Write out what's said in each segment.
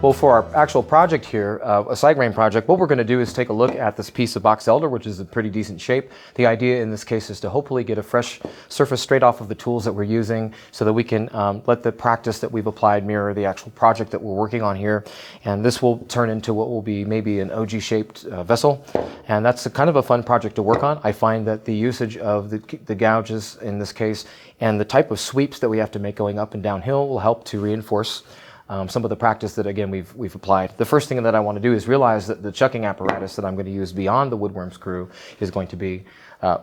Well, for our actual project here, a side grain project, what we're going to do is take a look at this piece of box elder, which is in pretty decent shape. The idea in this case is to hopefully get a fresh surface straight off of the tools that we're using so that we can let the practice that we've applied mirror the actual project that we're working on here. And this will turn into what will be maybe an OG-shaped vessel. And that's kind of a fun project to work on. I find that the usage of the gouges in this case and the type of sweeps that we have to make going up and downhill will help to reinforce some of the practice that, again, we've applied. The first thing that I want to do is realize that the chucking apparatus that I'm going to use beyond the woodworm screw is going to be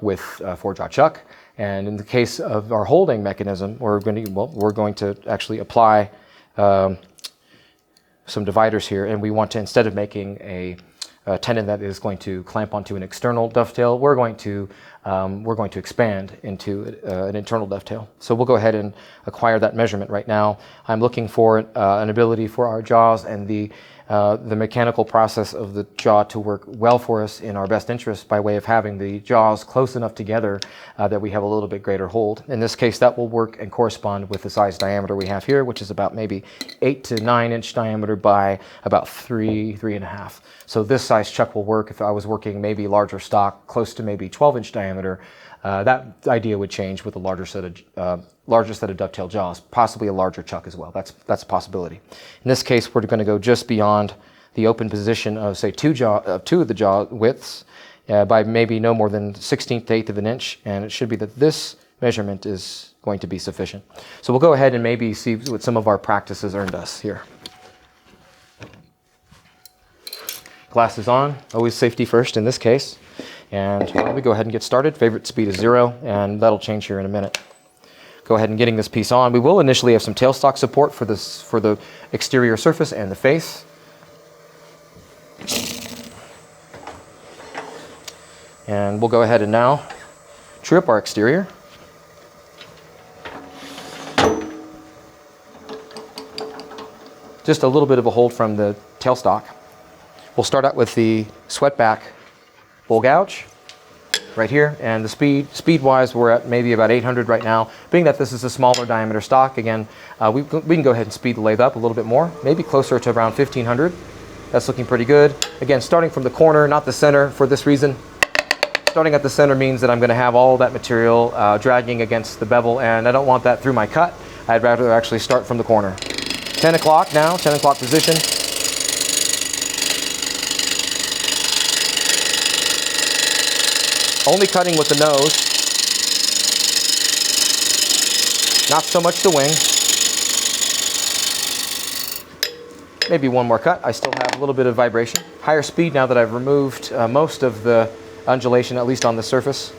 with four-jaw chuck. And in the case of our holding mechanism, we're going to actually apply some dividers here, and we want to, instead of making a tenon that is going to clamp onto an external dovetail, we're going to expand into an internal dovetail. So we'll go ahead and acquire that measurement right now. I'm looking for an ability for our jaws and the mechanical process of the jaw to work well for us in our best interest by way of having the jaws close enough together that we have a little bit greater hold. In this case, that will work and correspond with the size diameter we have here, which is about maybe 8 to 9 inch diameter by about 3.5. So this size chuck will work if I was working maybe larger stock, close to maybe 12-inch diameter. That idea would change with a larger set of dovetail jaws, possibly a larger chuck as well. That's a possibility. In this case, we're going to go just beyond the open position of, say, two of the jaw widths by maybe no more than 1/16 to 1/8 of an inch, and it should be that this measurement is going to be sufficient. So we'll go ahead and maybe see what some of our practice has earned us here. Glasses on, always safety first in this case. And let me go ahead and get started. Favorite speed is 0, and that'll change here in a minute. Go ahead and getting this piece on. We will initially have some tailstock support for the exterior surface and the face. And we'll go ahead and now true up our exterior. Just a little bit of a hold from the tailstock. We'll start out with the swept back bowl gouge right here, and the speed-wise, we're at maybe about 800 right now. Being that this is a smaller diameter stock, again, we can go ahead and speed the lathe up a little bit more, maybe closer to around 1500. That's looking pretty good. Again, starting from the corner, not the center for this reason. Starting at the center means that I'm going to have all that material dragging against the bevel, and I don't want that through my cut. I'd rather actually start from the corner. 10 o'clock now, 10 o'clock position. Only cutting with the nose, not so much the wing. Maybe one more cut. I still have a little bit of vibration. Higher speed now that I've removed most of the undulation, at least on the surface.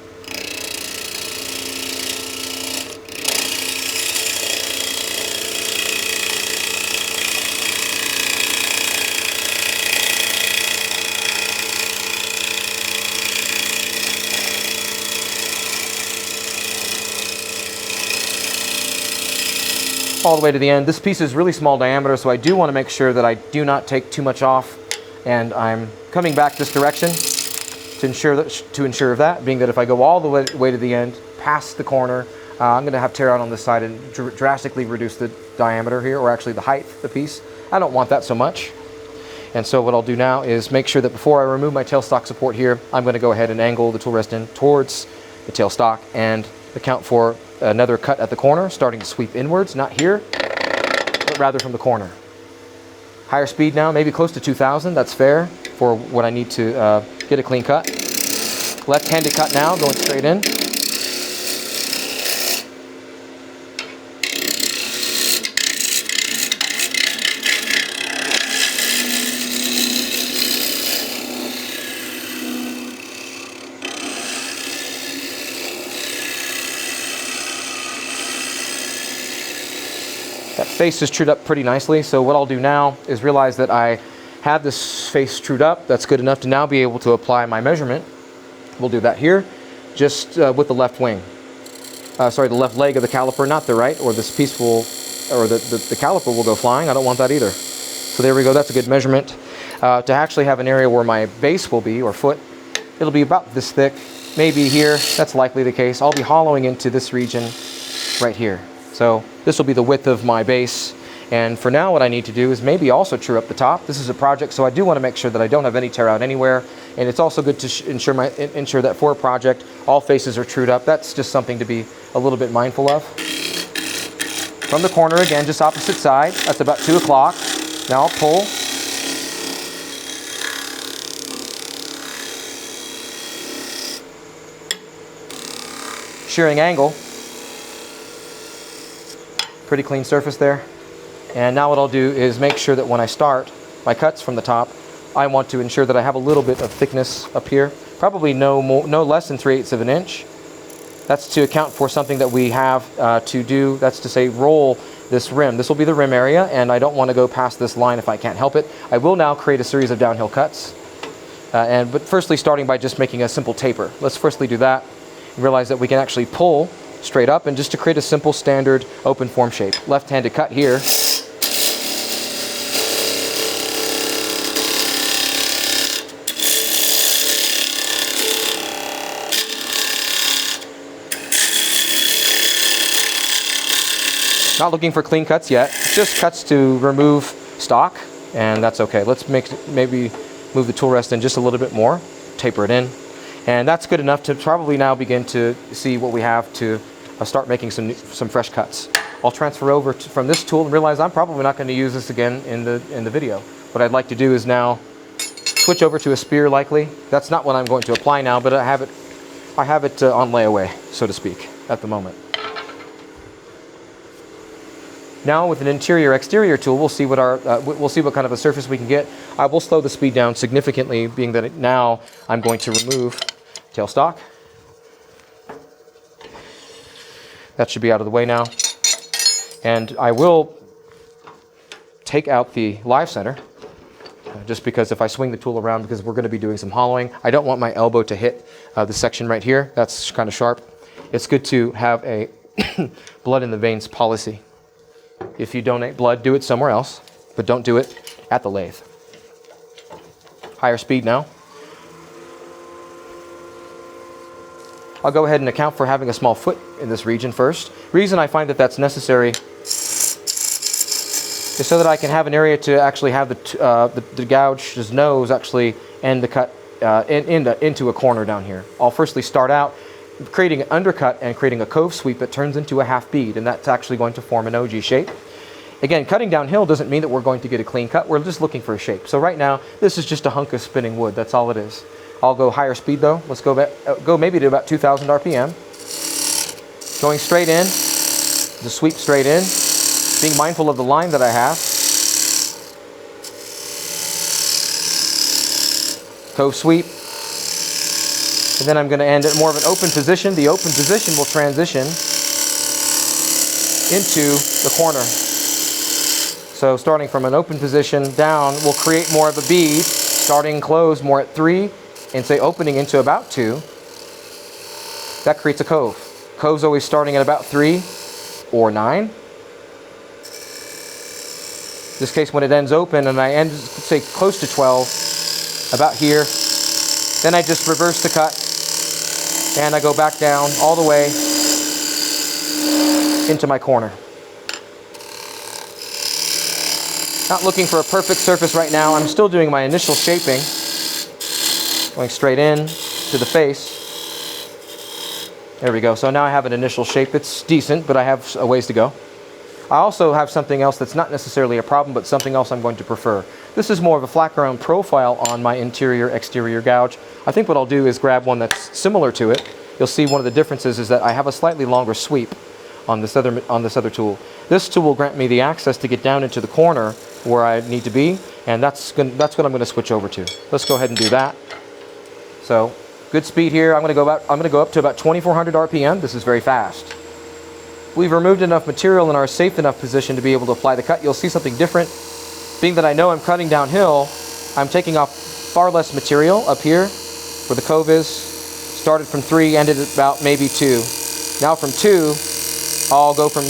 All the way to the end. This piece is really small diameter, so I do want to make sure that I do not take too much off, and I'm coming back this direction to ensure of that, being that if I go all the way to the end, past the corner, I'm going to have tear out on this side and drastically reduce the diameter here, or actually the height of the piece. I don't want that so much. And so what I'll do now is make sure that before I remove my tailstock support here, I'm going to go ahead and angle the tool rest in towards the tailstock and account for another cut at the corner, starting to sweep inwards, not here, but rather from the corner. Higher speed now, maybe close to 2000, that's fair for what I need to get a clean cut. Left-handed cut now, going straight in. That face is trued up pretty nicely, so what I'll do now is realize that I have this face trued up. That's good enough to now be able to apply my measurement. We'll do that here, just with the left wing. Sorry, the left leg of the caliper, not the right, or this piece will, or the caliper will go flying. I don't want that either. So there we go, that's a good measurement. To actually have an area where my base will be, or foot, it'll be about this thick, maybe here, that's likely the case. I'll be hollowing into this region right here. So this will be the width of my base, And for now, what I need to do is maybe also true up the top. This is a project, so I do want to make sure that I don't have any tear out anywhere. And it's also good to ensure that for a project, all faces are trued up. That's just something to be a little bit mindful of. From the corner again, just opposite side. That's about 2 o'clock. Now I'll pull. Shearing angle. Pretty clean surface there. And now what I'll do is make sure that when I start my cuts from the top, I want to ensure that I have a little bit of thickness up here. Probably no less than 3/8 of an inch. That's to account for something that we have to do. That's to say roll this rim. This will be the rim area, and I don't want to go past this line if I can't help it. I will now create a series of downhill cuts. But firstly, starting by just making a simple taper. Let's firstly do that. Realize that we can actually pull straight up, and just to create a simple standard open form shape. Left-handed cut here. Not looking for clean cuts yet, just cuts to remove stock, and that's okay. Let's maybe move the tool rest in just a little bit more, taper it in, and that's good enough to probably now begin to see what we have to start making some fresh cuts. I'll transfer over from this tool and realize I'm probably not going to use this again in the video. What I'd like to do is now switch over to a spear likely. That's not what I'm going to apply now, but I have it on layaway, so to speak, at the moment. Now with an interior-exterior tool, we'll see what kind of a surface we can get. I will slow the speed down significantly, being that now I'm going to remove tailstock. That should be out of the way now. And I will take out the live center, just because if I swing the tool around, because we're going to be doing some hollowing, I don't want my elbow to hit the section right here. That's kind of sharp. It's good to have a blood in the veins policy. If you donate blood, do it somewhere else, but don't do it at the lathe. Higher speed now. I'll go ahead and account for having a small foot in this region first. Reason I find that that's necessary is so that I can have an area to actually have the gouge's nose actually end the cut into a corner down here. I'll firstly start out creating an undercut and creating a cove sweep that turns into a half bead, and that's actually going to form an OG shape. Again, cutting downhill doesn't mean that we're going to get a clean cut. We're just looking for a shape. So right now, this is just a hunk of spinning wood. That's all it is. I'll go higher speed though. Let's go maybe to about 2,000 RPM. Going straight in, the sweep straight in, being mindful of the line that I have. Cove sweep. And then I'm going to end at more of an open position. The open position will transition into the corner. So starting from an open position down, we'll create more of a bead, starting closed more at 3, and say opening into about 2. That creates a cove. Cove's always starting at about 3 or 9. In this case, when it ends open and I end, say, close to 12, about here, then I just reverse the cut and I go back down all the way into my corner. Not looking for a perfect surface right now. I'm still doing my initial shaping. Going straight in to the face. There we go. So now I have an initial shape. It's decent, but I have a ways to go. I also have something else that's not necessarily a problem, but something else I'm going to prefer. This is more of a flat ground profile on my interior-exterior gouge. I think what I'll do is grab one that's similar to it. You'll see one of the differences is that I have a slightly longer sweep on this other tool. This tool will grant me the access to get down into the corner where I need to be, and that's what I'm going to switch over to. Let's go ahead and do that. So, good speed here. I'm going to go up to about 2,400 RPM. This is very fast. We've removed enough material in our safe enough position to be able to apply the cut. You'll see something different. Being that I know I'm cutting downhill, I'm taking off far less material up here where the cove is. Started from 3, ended at about maybe 2. Now from 2, I'll go from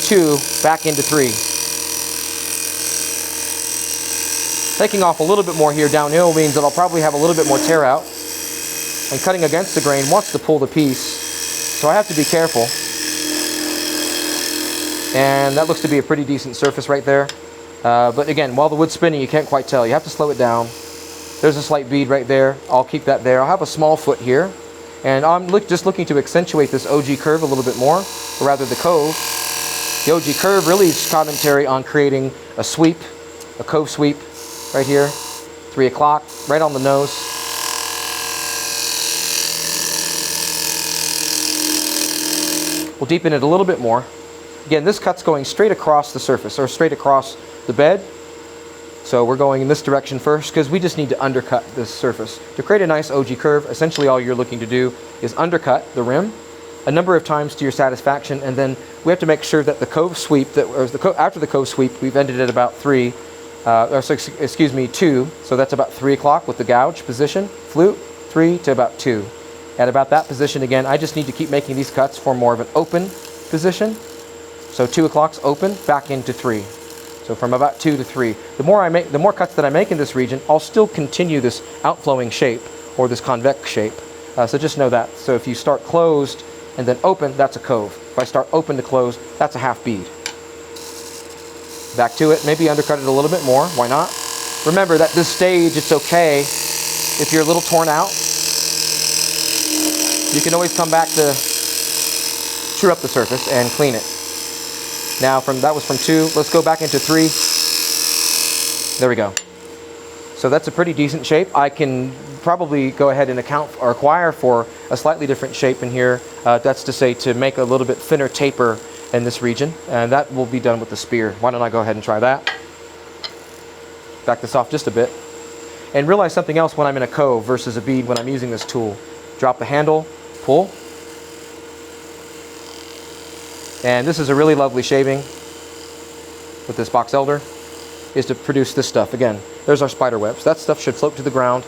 2 back into 3. Taking off a little bit more here downhill means that I'll probably have a little bit more tear out. And cutting against the grain wants to pull the piece, so I have to be careful. And that looks to be a pretty decent surface right there. But again, while the wood's spinning, you can't quite tell. You have to slow it down. There's a slight bead right there. I'll keep that there. I'll have a small foot here. And I'm just looking to accentuate this OG curve a little bit more, or rather the cove. The OG curve really is commentary on creating a sweep, a cove sweep right here, 3 o'clock, right on the nose. We'll deepen it a little bit more. Again, this cut's going straight across the surface, or straight across the bed. So we're going in this direction first because we just need to undercut this surface. To create a nice OG curve, essentially all you're looking to do is undercut the rim a number of times to your satisfaction, and then we have to make sure that the cove sweep, after the cove sweep, we've ended at about 2, so that's about 3 o'clock with the gouge position, flute, 3 to about 2. At about that position again, I just need to keep making these cuts for more of an open position. So 2 o'clock's open, back into 3. So from about 2 to 3. The more cuts that I make in this region, I'll still continue this outflowing shape or this convex shape. So just know that. So if you start closed and then open, that's a cove. If I start open to close, that's a half bead. Back to it, maybe undercut it a little bit more, why not? Remember that this stage, it's okay if you're a little torn out. You can always come back to true up the surface and clean it. Now that was from 2, let's go back into 3. There we go. So that's a pretty decent shape. I can probably go ahead and acquire for a slightly different shape in here. That's to say to make a little bit thinner taper in this region, and that will be done with the spear. Why don't I go ahead and try that? Back this off just a bit. And realize something else when I'm in a cove versus a bead when I'm using this tool. Drop the handle, pull. And this is a really lovely shaving with this box elder, is to produce this stuff. Again, there's our spider webs. That stuff should float to the ground.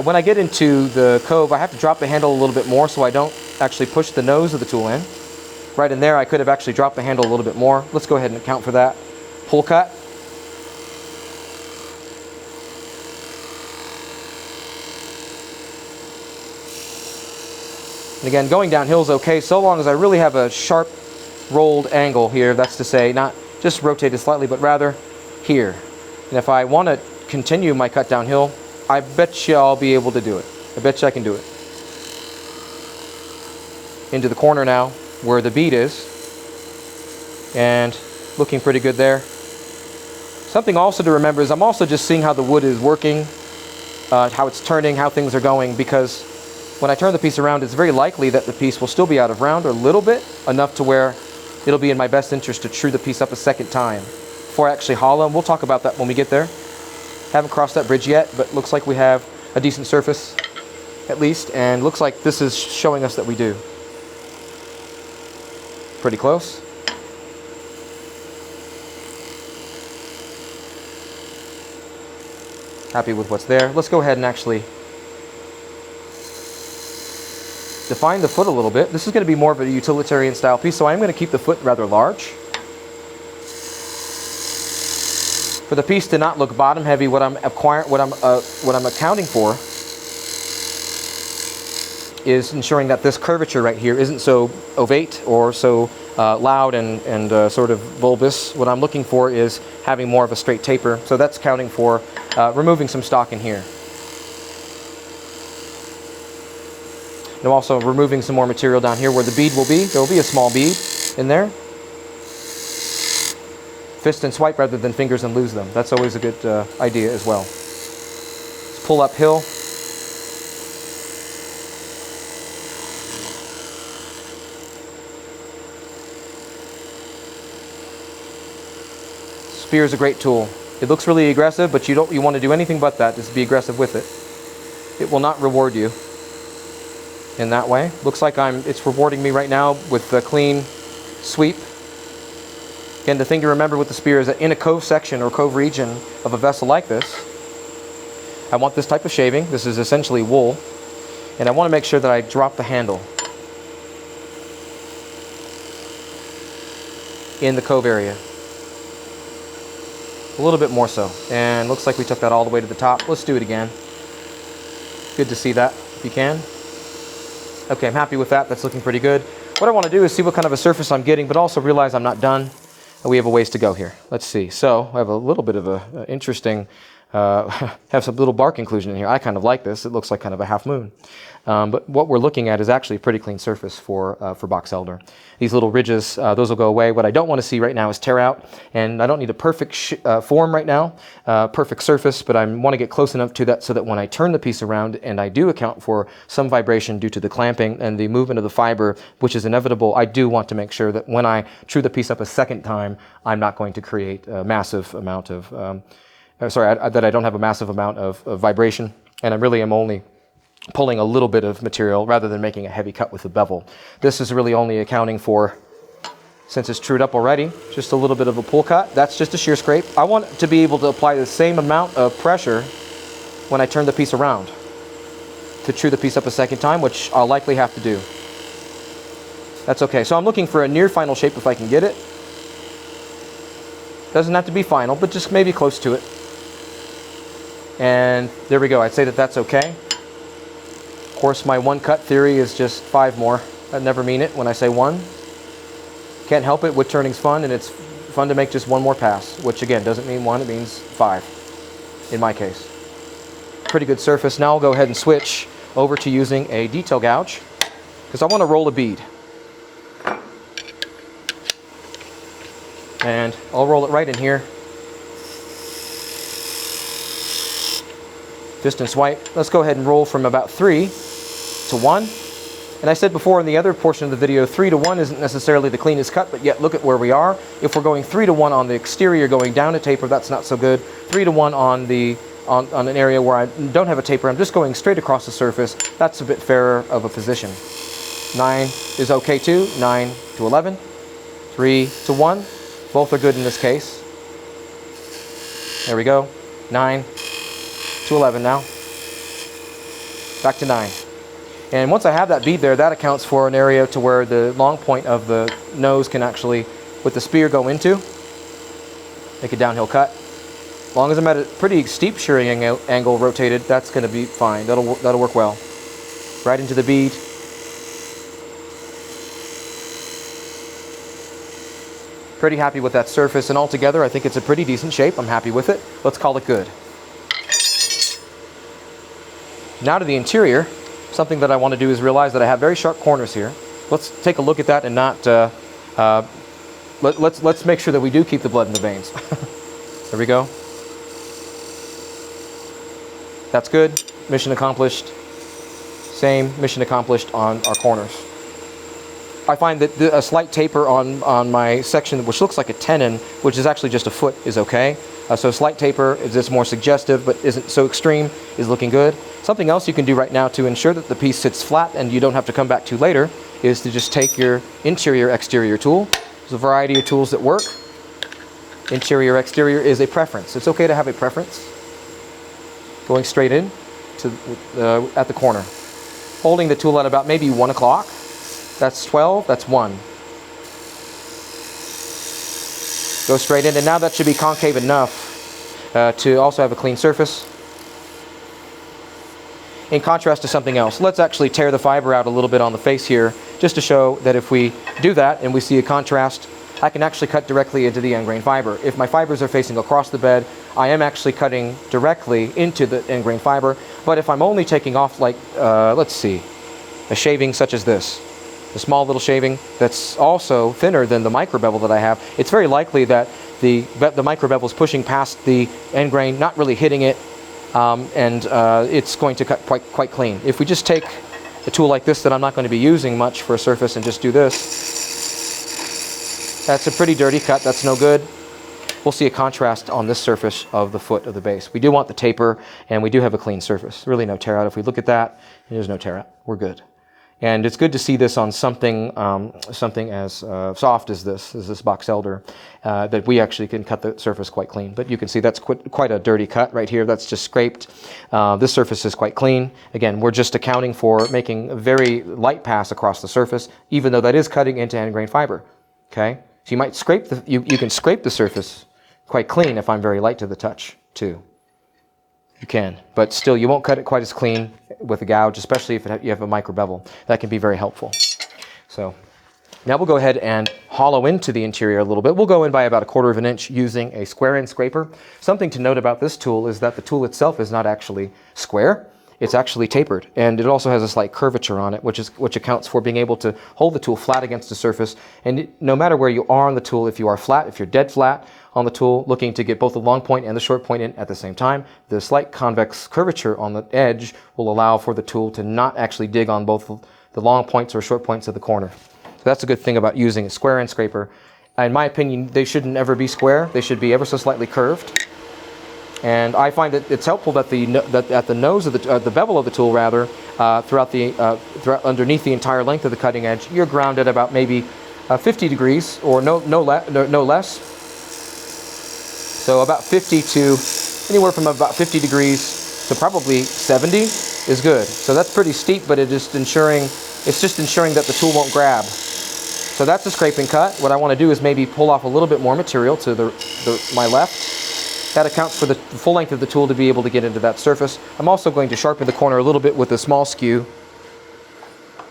When I get into the cove, I have to drop the handle a little bit more so I don't actually push the nose of the tool in. Right in there, I could have actually dropped the handle a little bit more. Let's go ahead and account for that. Pull cut. And again, going downhill is okay so long as I really have a sharp rolled angle here. That's to say, not just rotated slightly, but rather here. And if I want to continue my cut downhill, I bet you I'll be able to do it. I bet you I can do it. Into the corner now, where the bead is. And looking pretty good there. Something also to remember is I'm also just seeing how the wood is working, how it's turning, how things are going, because when I turn the piece around, it's very likely that the piece will still be out of round a little bit, enough to where it'll be in my best interest to true the piece up a second time before I actually hollow. And we'll talk about that when we get there. Haven't crossed that bridge yet, but looks like we have a decent surface at least, and looks like this is showing us that we do. Pretty close. Happy with what's there. Let's go ahead and actually define the foot a little bit. This is going to be more of a utilitarian style piece, so I'm going to keep the foot rather large. For the piece to not look bottom heavy, what I'm accounting for is ensuring that this curvature right here isn't so ovate or so loud and sort of bulbous. What I'm looking for is having more of a straight taper, so that's counting for removing some stock in here. And also removing some more material down here where the bead will be. There will be a small bead in there. Fist and swipe rather than fingers and lose them. That's always a good idea as well. Let's pull uphill. Spear is a great tool. It looks really aggressive, but you want to do anything but that. Just be aggressive with it. It will not reward you in that way. Looks like it's rewarding me right now with the clean sweep. Again, the thing to remember with the spear is that in a cove section or cove region of a vessel like this, I want this type of shaving. This is essentially wool, and I want to make sure that I drop the handle in the cove area. A little bit more so, and looks like we took that all the way to the top. Let's do it again. Good to see that, if you can. Okay, I'm happy with that. That's looking pretty good. What I want to do is see what kind of a surface I'm getting, but also realize I'm not done. we have a ways to go here. Let's see. So I have a little bit of a interesting, have some little bark inclusion in here. I kind of like this. It looks like kind of a half moon. But what we're looking at is actually a pretty clean surface for box elder. These little ridges, those will go away. What I don't want to see right now is tear out, and I don't need a perfect form right now, perfect surface, but I want to get close enough to that so that when I turn the piece around, and I do account for some vibration due to the clamping and the movement of the fiber, which is inevitable, I do want to make sure that when I true the piece up a second time, I'm not going to create a massive amount of, that I don't have a massive amount of vibration, and I really am only pulling a little bit of material rather than making a heavy cut with the bevel. This is really only accounting for, since it's trued up already, just a little bit of a pull cut. That's just a shear scrape. I want to be able to apply the same amount of pressure when I turn the piece around to true the piece up a second time, which I'll likely have to do. That's okay. So I'm looking for a near final shape if I can get it. Doesn't have to be final, but just maybe close to it. And there we go. I'd say that that's okay. Of course, my one cut theory is just 5 more. I never mean it when I say 1. Can't help it. Wood turning's fun, and it's fun to make just 1 more pass, which again doesn't mean 1, it means 5 in my case. Pretty good surface. Now I'll go ahead and switch over to using a detail gouge because I want to roll a bead. And I'll roll it right in here. Distance white. Let's go ahead and roll from about 3 to 1. And I said before in the other portion of the video, 3 to 1 isn't necessarily the cleanest cut, but yet look at where we are. If we're going 3 to 1 on the exterior, going down a taper, that's not so good. 3 to 1 on an area where I don't have a taper, I'm just going straight across the surface. That's a bit fairer of a position. 9 is okay too. 9 to 11. 3 to 1. Both are good in this case. There we go. 9 to 11 now. Back to 9. And once I have that bead there, that accounts for an area to where the long point of the nose can actually, with the spear, go into. Make a downhill cut. As long as I'm at a pretty steep shearing angle rotated, that's going to be fine. That'll work well. Right into the bead. Pretty happy with that surface, and altogether I think it's a pretty decent shape. I'm happy with it. Let's call it good. Now to the interior. Something that I want to do is realize that I have very sharp corners here. Let's take a look at that and not, let's make sure that we do keep the blood in the veins. There we go. That's good. Mission accomplished. Same, mission accomplished on our corners. I find that a slight taper on my section, which looks like a tenon, which is actually just a foot, is okay. So slight taper is just more suggestive, but isn't so extreme, is looking good. Something else you can do right now to ensure that the piece sits flat and you don't have to come back to later is to just take your interior exterior tool. There's a variety of tools that work. Interior exterior is a preference. It's okay to have a preference. Going straight in to at the corner. Holding the tool at about maybe 1 o'clock. That's 12, that's 1. Go straight in, and now that should be concave enough to also have a clean surface. In contrast to something else, let's actually tear the fiber out a little bit on the face here, just to show that if we do that and we see a contrast, I can actually cut directly into the end grain fiber. If my fibers are facing across the bed, I am actually cutting directly into the end grain fiber. But if I'm only taking off, like, let's see, a shaving such as this, a small little shaving that's also thinner than the micro bevel that I have, it's very likely that the micro bevel is pushing past the end grain, not really hitting it, and it's going to cut quite clean. If we just take a tool like this that I'm not going to be using much for a surface and just do this, that's a pretty dirty cut. That's no good. We'll see a contrast on this surface of the foot of the base. We do want the taper, and we do have a clean surface. Really no tear out. If we look at that, there's no tear out. We're good. And it's good to see this on something as soft as this box elder, that we actually can cut the surface quite clean. But you can see that's quite a dirty cut right here. That's just scraped. This surface is quite clean. Again, we're just accounting for making a very light pass across the surface, even though that is cutting into end grain fiber. Okay, so you might scrape you can scrape the surface quite clean if I'm very light to the touch too. You can, but still you won't cut it quite as clean with a gouge, especially if you have a micro bevel. That can be very helpful. So Now we'll go ahead and hollow into the interior a little bit. We'll go in by about 1/4 of an inch using a square end scraper. Something to note about this tool is that the tool itself is not actually square. It's actually tapered, and it also has a slight curvature on it, which accounts for being able to hold the tool flat against the surface. And no matter where you are on the tool, if you are flat, if you're dead flat on the tool, looking to get both the long point and the short point in at the same time, the slight convex curvature on the edge will allow for the tool to not actually dig on both the long points or short points of the corner. So that's a good thing about using a square end scraper. In my opinion, they shouldn't ever be square. They should be ever so slightly curved. And I find that it's helpful that at the nose of the bevel of the tool, rather, throughout underneath the entire length of the cutting edge, you're ground at about maybe 50 degrees or no less. So about 50 to anywhere from about 50 degrees to probably 70 is good. So that's pretty steep, but it's just ensuring that the tool won't grab. So that's a scraping cut. What I want to do is maybe pull off a little bit more material to my left. That accounts for the full length of the tool to be able to get into that surface. I'm also going to sharpen the corner a little bit with a small skew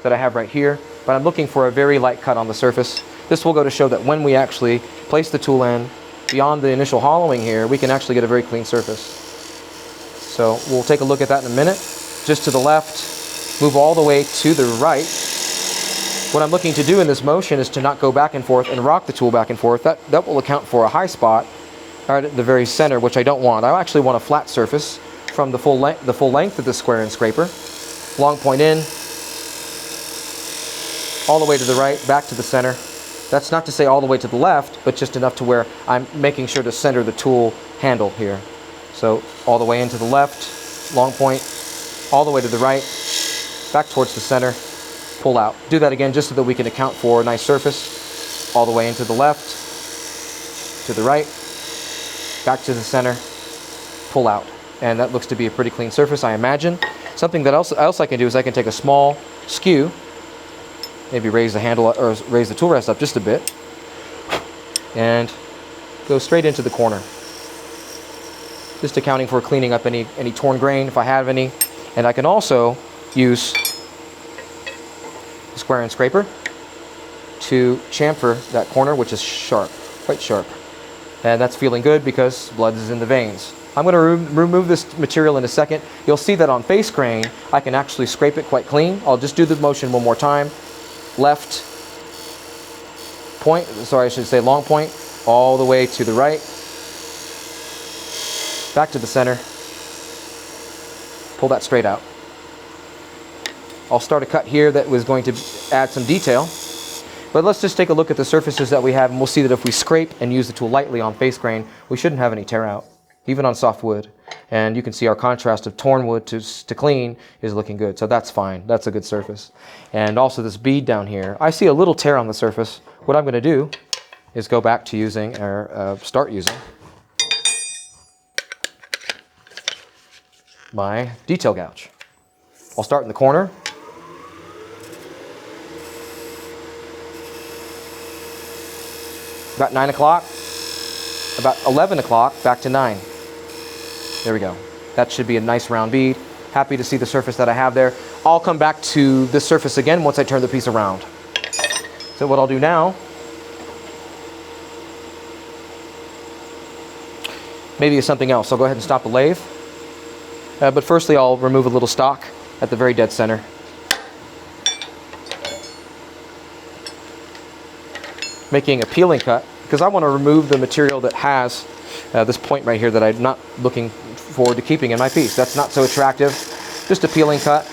that I have right here, but I'm looking for a very light cut on the surface. This will go to show that when we actually place the tool in, beyond the initial hollowing here, we can actually get a very clean surface. So we'll take a look at that in a minute. Just to the left, move all the way to the right. What I'm looking to do in this motion is to not go back and forth and rock the tool back and forth. That will account for a high spot right at the very center, which I don't want. I actually want a flat surface from the full length of the square end scraper. Long point in, all the way to the right, back to the center. That's not to say all the way to the left, but just enough to where I'm making sure to center the tool handle here. So all the way into the left, long point, all the way to the right, back towards the center, pull out. Do that again just so that we can account for a nice surface. All the way into the left, to the right, back to the center, pull out. And that looks to be a pretty clean surface, I imagine. Something that else I can do is I can take a small skew, maybe raise the handle or raise the tool rest up just a bit, and go straight into the corner. Just accounting for cleaning up any torn grain if I have any. And I can also use the square end scraper to chamfer that corner, which is sharp, quite sharp. And that's feeling good because blood is in the veins. I'm going to remove this material in a second. You'll see that on face grain, I can actually scrape it quite clean. I'll just do the motion one more time. Left point, sorry, I should say long point, all the way to the right, back to the center, pull that straight out. I'll start a cut here that was going to add some detail. But let's just take a look at the surfaces that we have, and we'll see that if we scrape and use the tool lightly on face grain, we shouldn't have any tear out, even on soft wood. And you can see our contrast of torn wood to clean is looking good, so that's fine. That's a good surface. And also this bead down here, I see a little tear on the surface. What I'm going to do is go back to using, or start using, my detail gouge. I'll start in the corner. About 9 o'clock, about 11 o'clock, back to 9. There we go. That should be a nice round bead. Happy to see the surface that I have there. I'll come back to this surface again once I turn the piece around. So what I'll do now, maybe is something else. I'll go ahead and stop the lathe. But firstly, I'll remove a little stock at the very dead center. Making a peeling cut because I want to remove the material that has this point right here that I'm not looking forward to keeping in my piece. That's not so attractive. Just a peeling cut,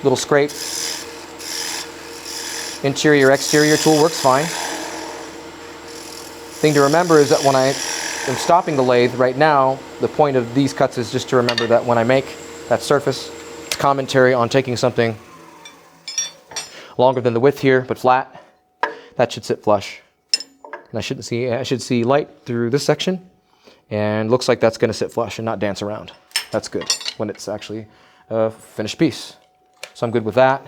little scrape. Interior, exterior tool works fine. Thing to remember is that when I am stopping the lathe right now, the point of these cuts is just to remember that when I make that surface, it's commentary on taking something longer than the width here, but flat. That should sit flush. And I should see light through this section, and looks like that's going to sit flush and not dance around. That's good when it's actually a finished piece. So I'm good with that.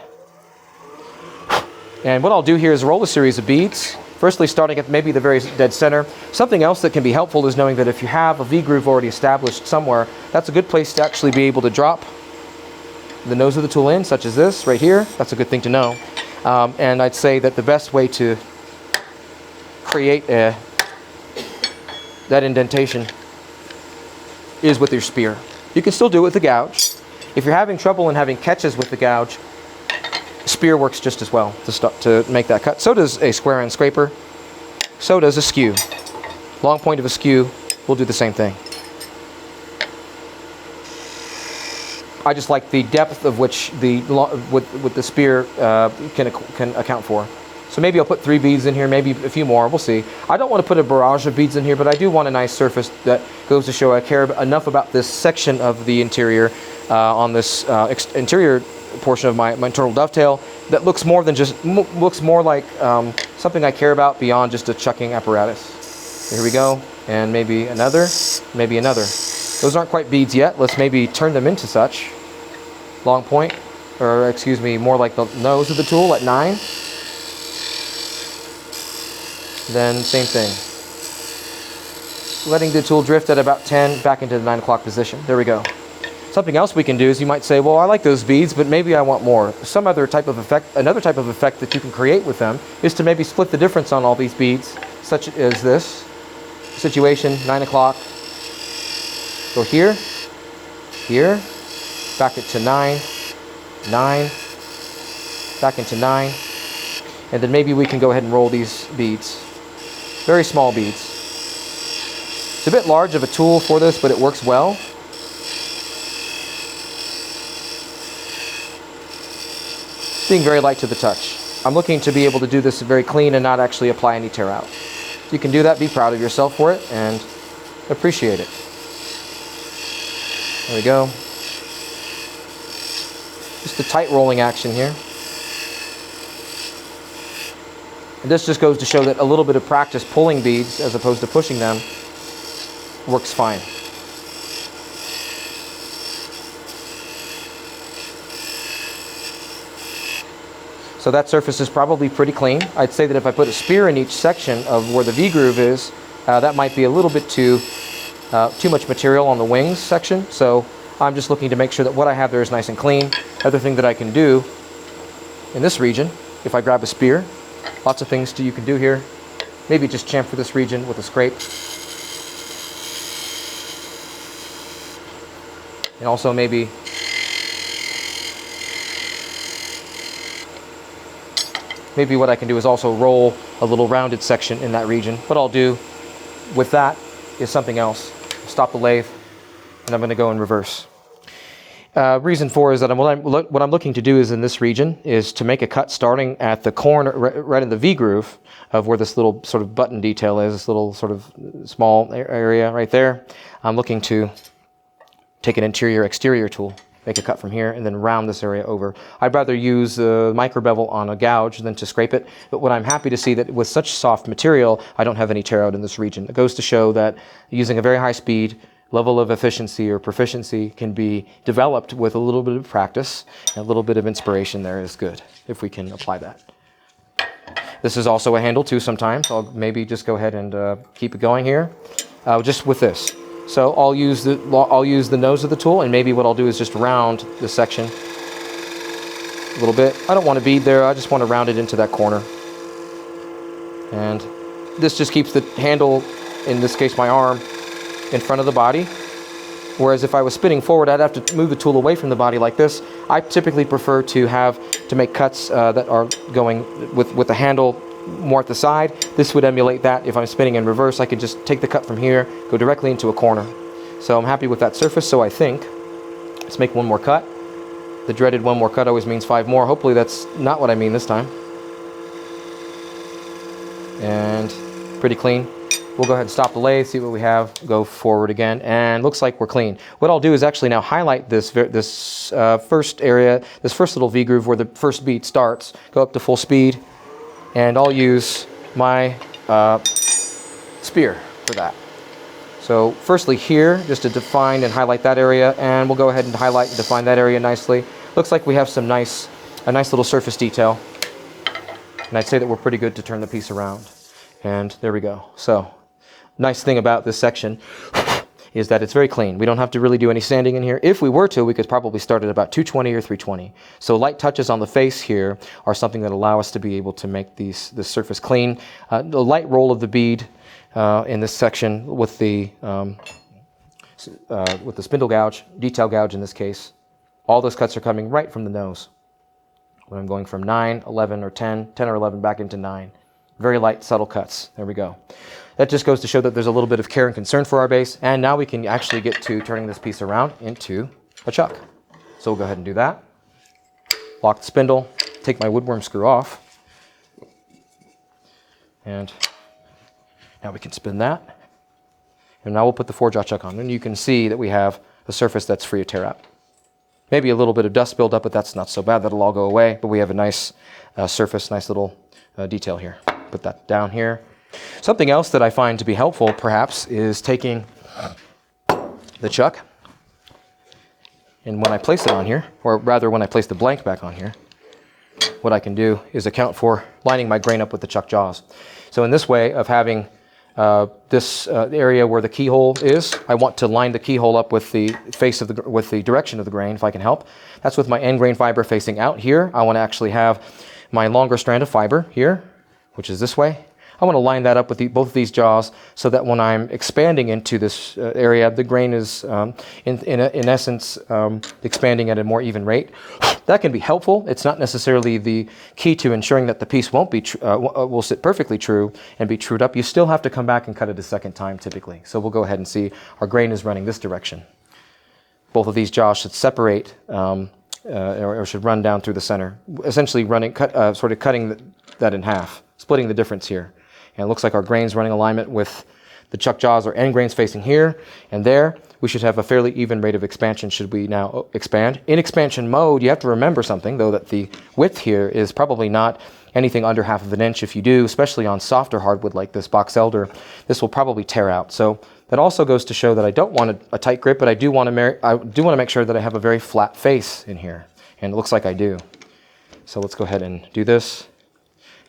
And what I'll do here is roll a series of beads. Firstly, starting at maybe the very dead center. Something else that can be helpful is knowing that if you have a V-groove already established somewhere, that's a good place to actually be able to drop the nose of the tool in, such as this right here. That's a good thing to know. And I'd say that the best way to create that indentation is with your spear. You can still do it with the gouge. If you're having trouble in having catches with the gouge, spear works just as well to make that cut. So does a square end scraper. So does a skew. Long point of a skew will do the same thing. I just like the depth of which with the spear can account for. So maybe I'll put 3 beads in here, maybe a few more, we'll see. I don't want to put a barrage of beads in here, but I do want a nice surface that goes to show I care enough about this section of the interior on this interior portion of my internal dovetail that looks more than just, looks more like something I care about beyond just a chucking apparatus. Here we go, and maybe another, maybe another. Those aren't quite beads yet. Let's maybe turn them into such. Long point, or excuse me, more like the nose of the tool at 9. Then same thing. Letting the tool drift at about 10 back into the 9 o'clock position. There we go. Something else we can do is you might say, well, I like those beads, but maybe I want more. Some other type of effect, another type of effect that you can create with them is to maybe split the difference on all these beads, such as this situation, 9 o'clock. Go here, here, back it to 9, 9, back into 9, and then maybe we can go ahead and roll these beads. Very small beads. It's a bit large of a tool for this, but it works well. Being very light to the touch. I'm looking to be able to do this very clean and not actually apply any tear out. If you can do that, be proud of yourself for it and appreciate it. There we go. Just a tight rolling action here. And this just goes to show that a little bit of practice pulling beads as opposed to pushing them works fine. So that surface is probably pretty clean. I'd say that if I put a spear in each section of where the V-groove is, that might be a little bit too much material on the wings section. So I'm just looking to make sure that what I have there is nice and clean. Other thing that I can do in this region, if I grab a spear, lots of things you can do here. Maybe just chamfer this region with a scrape. And also maybe what I can do is also roll a little rounded section in that region. What I'll do with that is something else. Stop the lathe, and I'm going to go in reverse. Reason for is that what I'm looking to do is in this region is to make a cut starting at the corner, right in the V groove of where this little sort of button detail is, this little sort of small area right there. I'm looking to take an interior-exterior tool, make a cut from here, and then round this area over. I'd rather use a micro bevel on a gouge than to scrape it, but what I'm happy to see that with such soft material, I don't have any tear out in this region. It goes to show that using a very high speed, level of efficiency or proficiency can be developed with a little bit of practice, and a little bit of inspiration there is good, if we can apply that. This is also a handle too sometimes. I'll maybe just go ahead and keep it going here, just with this. So I'll use the nose of the tool, and maybe what I'll do is just round this section a little bit. I don't want to bead there, I just want to round it into that corner. And this just keeps the handle, in this case my arm, in front of the body. Whereas if I was spinning forward, I'd have to move the tool away from the body like this. I typically prefer to make cuts that are going with the handle more at the side. This would emulate that. If I'm spinning in reverse, I could just take the cut from here, go directly into a corner. So I'm happy with that surface, so I think, let's make one more cut. The dreaded one more cut always means 5 more. Hopefully that's not what I mean this time. And pretty clean. We'll go ahead and stop the lathe, see what we have, go forward again, and looks like we're clean. What I'll do is actually now highlight this first area, this first little V-groove where the first bead starts, go up to full speed, and I'll use my spear for that. So firstly here, just to define and highlight that area, and we'll go ahead and highlight and define that area nicely. Looks like we have a nice little surface detail, and I'd say that we're pretty good to turn the piece around. And there we go. So nice thing about this section is that it's very clean. We don't have to really do any sanding in here. If we were to, we could probably start at about 220 or 320. So light touches on the face here are something that allow us to be able to make this surface clean. The light roll of the bead in this section with the spindle gouge, detail gouge in this case, all those cuts are coming right from the nose. When I'm going from 9, 11, or 10 or 11 back into 9. Very light, subtle cuts. There we go. That just goes to show that there's a little bit of care and concern for our base. And now we can actually get to turning this piece around into a chuck. So we'll go ahead and do that. Lock the spindle, take my woodworm screw off. And now we can spin that. And now we'll put the 4-jaw chuck on. And you can see that we have a surface that's free of tear out. Maybe a little bit of dust buildup, but that's not so bad. That'll all go away. But we have a nice surface, nice little detail here. Put that down here. Something else that I find to be helpful, perhaps, is taking the chuck, and when I place it on here, or rather when I place the blank back on here, what I can do is account for lining my grain up with the chuck jaws. So in this way of having this area where the keyhole is, I want to line the keyhole up with the face of with the direction of the grain, if I can help. That's with my end grain fiber facing out here. I want to actually have my longer strand of fiber here, which is this way. I want to line that up with both of these jaws so that when I'm expanding into this area, the grain is, in essence, expanding at a more even rate. That can be helpful. It's not necessarily the key to ensuring that the piece won't be will sit perfectly true and be trued up. You still have to come back and cut it a second time typically. So we'll go ahead and see our grain is running this direction. Both of these jaws should separate or should run down through the center, essentially sort of cutting that in half, splitting the difference here. And it looks like our grain's running alignment with the chuck jaws or end grains facing here and there. We should have a fairly even rate of expansion should we now expand. In expansion mode, you have to remember something, though, that the width here is probably not anything under 1/2 of an inch. If you do, especially on softer hardwood like this box elder, this will probably tear out. So that also goes to show that I don't want a tight grip, but I do want to make sure that I have a very flat face in here. And it looks like I do. So let's go ahead and do this.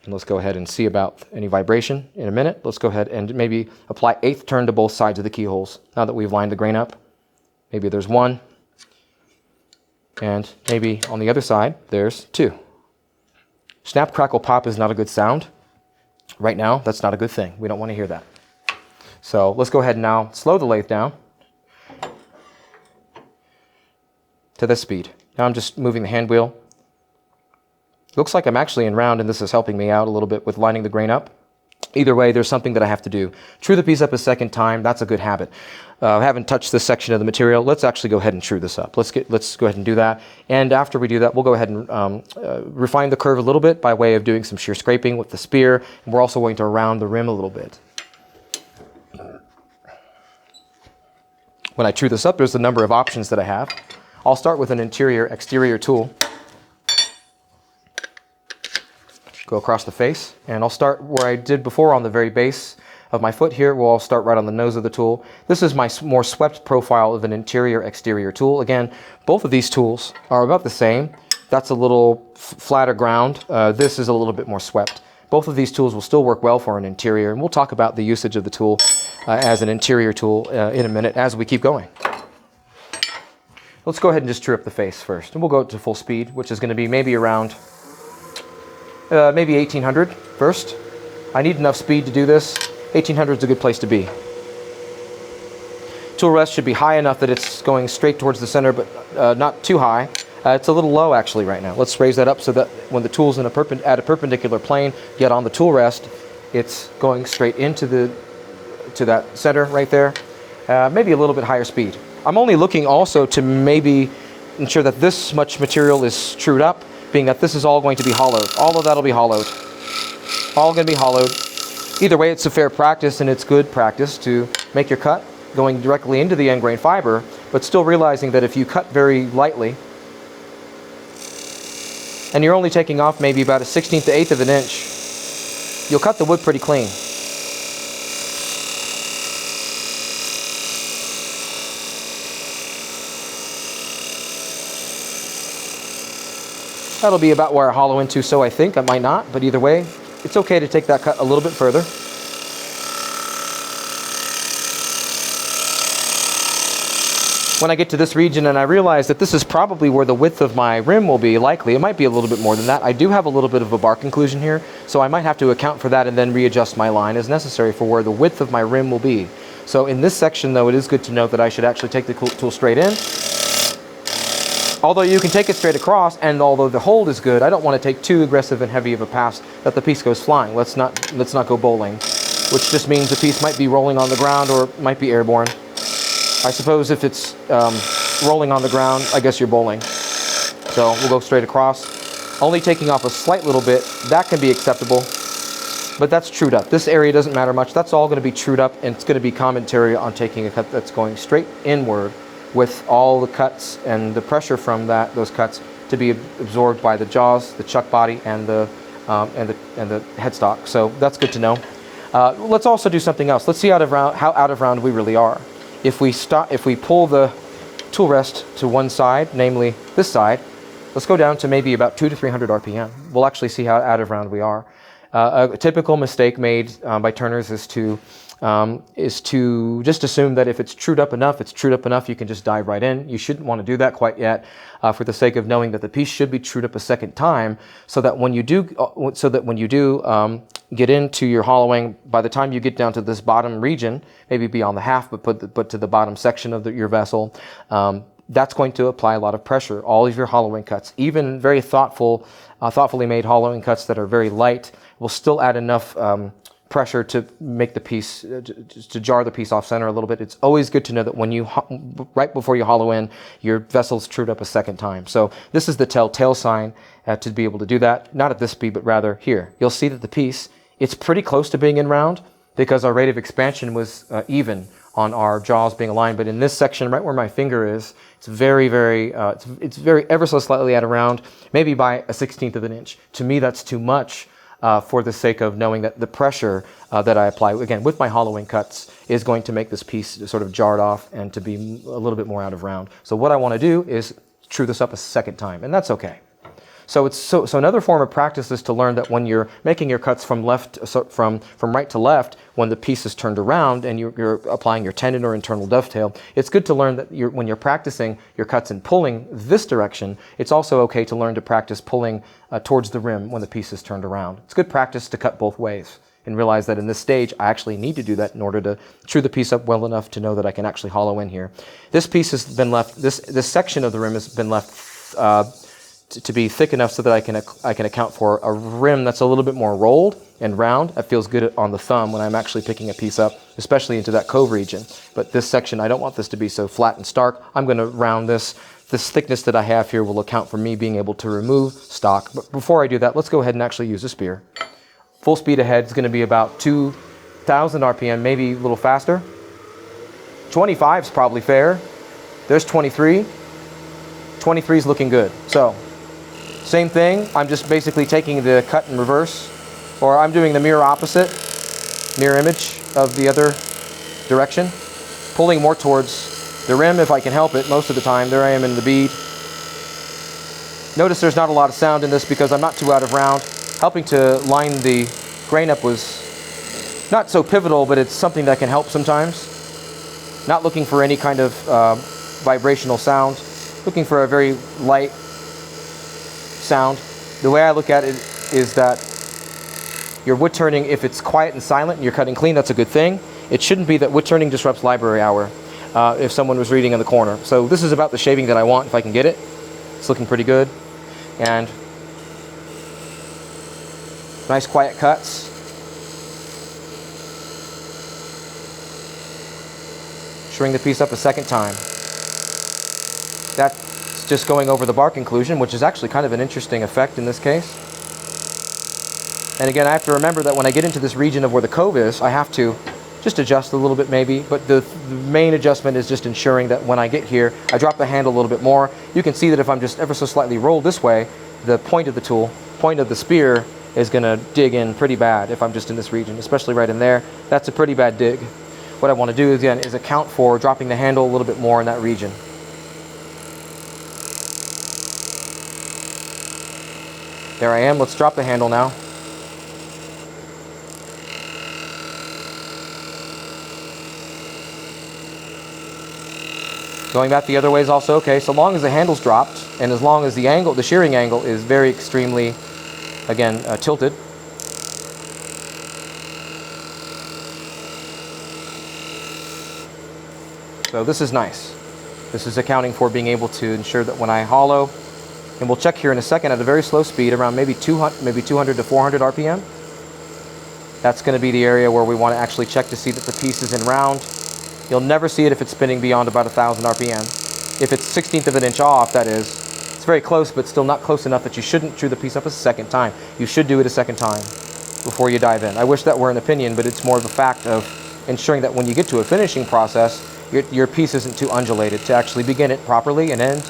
And let's go ahead and see about any vibration in a minute. Let's go ahead and maybe apply 1/8 turn to both sides of the keyholes. Now that we've lined the grain up, maybe there's 1. And maybe on the other side, there's 2. Snap, crackle, pop is not a good sound. Right now, that's not a good thing. We don't want to hear that. So let's go ahead and now slow the lathe down to this speed. Now I'm just moving the hand wheel. Looks like I'm actually in round, and this is helping me out a little bit with lining the grain up. Either way, there's something that I have to do. True the piece up a second time, that's a good habit. I haven't touched this section of the material. Let's actually go ahead and true this up. Let's go ahead and do that. And after we do that, we'll go ahead and refine the curve a little bit by way of doing some shear scraping with the spear. And we're also going to round the rim a little bit. When I true this up, there's a number of options that I have. I'll start with an interior-exterior tool. Go across the face, and I'll start where I did before on the very base of my foot here. We'll all start right on the nose of the tool. This is my more swept profile of an interior-exterior tool. Again, both of these tools are about the same. That's a little flatter ground. This is a little bit more swept. Both of these tools will still work well for an interior, and we'll talk about the usage of the tool as an interior tool in a minute as we keep going. Let's go ahead and just true up the face first, and we'll go to full speed, which is going to be maybe around maybe 1800 first. I need enough speed to do this. 1800 is a good place to be. Tool rest should be high enough that it's going straight towards the center, but not too high. It's a little low actually right now. Let's raise that up so that when the tool's at a perpendicular plane, yet on the tool rest, it's going straight into that center right there. Maybe a little bit higher speed. I'm only looking also to maybe ensure that this much material is trued up, being that this is all going to be hollowed. All of that will be hollowed. All going to be hollowed. Either way, it's a fair practice, and it's good practice to make your cut going directly into the end grain fiber, but still realizing that if you cut very lightly, and you're only taking off maybe about a 1/16 to 1/8 of an inch, you'll cut the wood pretty clean. That'll be about where I hollow into, so I think. I might not, but either way, it's okay to take that cut a little bit further. when I get to this region and I realize that this is probably where the width of my rim will be, likely. It might be a little bit more than that. I do have a little bit of a bark inclusion here, so I might have to account for that and then readjust my line as necessary for where the width of my rim will be. So in this section, though, it is good to note that I should actually take the tool straight in. Although you can take it straight across, and although the hold is good, I don't want to take too aggressive and heavy of a pass that the piece goes flying. Let's not go bowling, which just means the piece might be rolling on the ground or might be airborne. I suppose if it's rolling on the ground, I guess you're bowling. So we'll go straight across. Only taking off a slight little bit, that can be acceptable. But that's trued up. This area doesn't matter much. That's all going to be trued up, and it's going to be commentary on taking a cut that's going straight inward with all the cuts and the pressure from those cuts to be absorbed by the jaws, the chuck body, and the headstock. So that's good to know. Let's also do something else. Let's see how out of round we really are. If we pull the tool rest to one side, namely this side, let's go down to maybe about 200 to 300 RPM. We'll actually see how out of round we are. A typical mistake made by turners is to just assume that if it's trued up enough, it's trued up enough, you can just dive right in. You shouldn't want to do that quite yet, for the sake of knowing that the piece should be trued up a second time, so that when you do get into your hollowing, by the time you get down to this bottom region, maybe beyond the half, but to the bottom section of your vessel, that's going to apply a lot of pressure. All of your hollowing cuts, even very thoughtfully made hollowing cuts that are very light, will still add enough pressure to make the piece, to jar the piece off center a little bit. It's always good to know that when right before you hollow in, your vessel's trued up a second time. So this is the telltale sign to be able to do that, not at this speed, but rather here. You'll see that the piece, it's pretty close to being in round because our rate of expansion was even on our jaws being aligned. But in this section, right where my finger is, it's very ever so slightly out of round, maybe by a 1/16 of an inch. To me, that's too much. For the sake of knowing that the pressure that I apply, again, with my hollowing cuts, is going to make this piece sort of jarred off and to be a little bit more out of round. So what I want to do is true this up a second time, and that's okay. So another form of practice is to learn that when you're making your cuts from right to left, when the piece is turned around and you're applying your tendon or internal dovetail, it's good to learn that when you're practicing your cuts and pulling this direction, it's also okay to learn to practice pulling towards the rim when the piece is turned around. It's good practice to cut both ways and realize that in this stage, I actually need to do that in order to true the piece up well enough to know that I can actually hollow in here. This piece has been left, this section of the rim has been left to be thick enough so that I can account for a rim that's a little bit more rolled and round. That feels good on the thumb when I'm actually picking a piece up, especially into that cove region. But this section, I don't want this to be so flat and stark. I'm going to round this. This thickness that I have here will account for me being able to remove stock. But before I do that, let's go ahead and actually use a spear. Full speed ahead is going to be about 2,000 RPM, maybe a little faster. 25 is probably fair. There's 23. 23 is looking good. So same thing, I'm just basically taking the cut in reverse, or I'm doing the mirror image of the other direction, pulling more towards the rim if I can help it most of the time. There I am in the bead. Notice there's not a lot of sound in this because I'm not too out of round. Helping to line the grain up was not so pivotal, but it's something that can help sometimes. Not looking for any kind of vibrational sound, looking for a very light sound. The way I look at it is that your wood turning, if it's quiet and silent and you're cutting clean, that's a good thing. It shouldn't be that wood turning disrupts library hour if someone was reading in the corner. So this is about the shaving that I want if I can get it. It's looking pretty good. And nice quiet cuts. Truing the piece up a second time. That's just going over the bark inclusion, which is actually kind of an interesting effect in this case. And again, I have to remember that when I get into this region of where the cove is, I have to just adjust a little bit maybe, but the main adjustment is just ensuring that when I get here, I drop the handle a little bit more. You can see that if I'm just ever so slightly rolled this way, the point of the tool, point of the spear, is going to dig in pretty bad if I'm just in this region, especially right in there. That's a pretty bad dig. What I want to do again is account for dropping the handle a little bit more in that region. There I am. Let's drop the handle now. Going back the other way is also okay, so long as the handle's dropped and as long as the angle, the shearing angle is very extremely, again, tilted. So this is nice. This is accounting for being able to ensure that when I hollow, and we'll check here in a second at a very slow speed, around maybe 200 to 400 RPM. That's going to be the area where we want to actually check to see that the piece is in round. You'll never see it if it's spinning beyond about 1,000 RPM. If it's 1/16 of an inch off, that is. It's very close, but still not close enough that you shouldn't chew the piece up a second time. You should do it a second time before you dive in. I wish that were an opinion, but it's more of a fact of ensuring that when you get to a finishing process, your piece isn't too undulated to actually begin it properly and end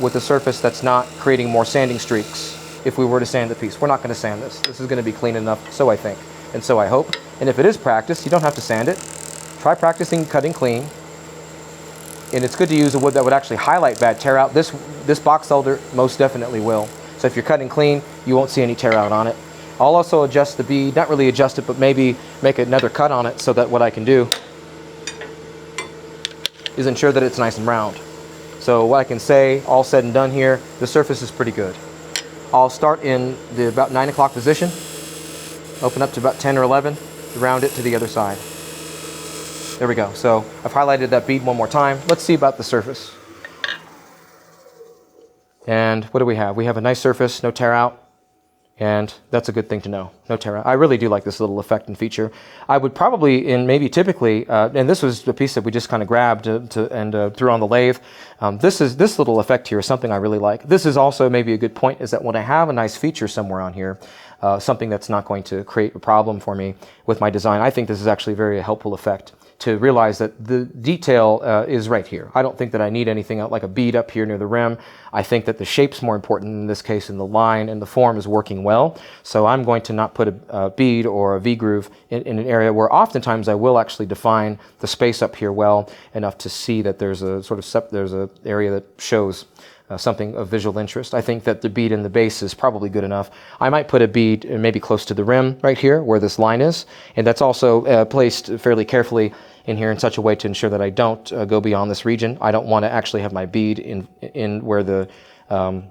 with a surface that's not creating more sanding streaks. If we were to sand the piece, we're not going to sand this. This is going to be clean enough, so I think, and so I hope. And if it is practice, you don't have to sand it. Try practicing cutting clean. And it's good to use a wood that would actually highlight bad tear out. This box elder most definitely will. So if you're cutting clean, you won't see any tear out on it. I'll also adjust the bead, not really adjust it, but maybe make another cut on it so that what I can do is ensure that it's nice and round. So what I can say, all said and done here, the surface is pretty good. I'll start in the about 9 o'clock position, open up to about 10 or 11, round it to the other side. There we go. So I've highlighted that bead one more time. Let's see about the surface. And what do we have? We have a nice surface, no tear out. And that's a good thing to know. No tear out. I really do like this little effect and feature. I would probably, and maybe typically, and this was the piece that we just kind of grabbed and threw on the lathe. This little effect here is something I really like. This is also maybe a good point, is that when I have a nice feature somewhere on here, something that's not going to create a problem for me with my design, I think this is actually a very helpful effect to realize that the detail is right here. I don't think that I need anything like a bead up here near the rim. I think that the shape's more important in this case, and the line and the form is working well. So I'm going to not put a bead or a V-groove in an area where oftentimes I will actually define the space up here well enough to see that there's a sort of there's an area that shows something of visual interest. I think that the bead in the base is probably good enough. I might put a bead maybe close to the rim right here where this line is, and that's also placed fairly carefully in here in such a way to ensure that I don't go beyond this region. I don't want to actually have my bead in where the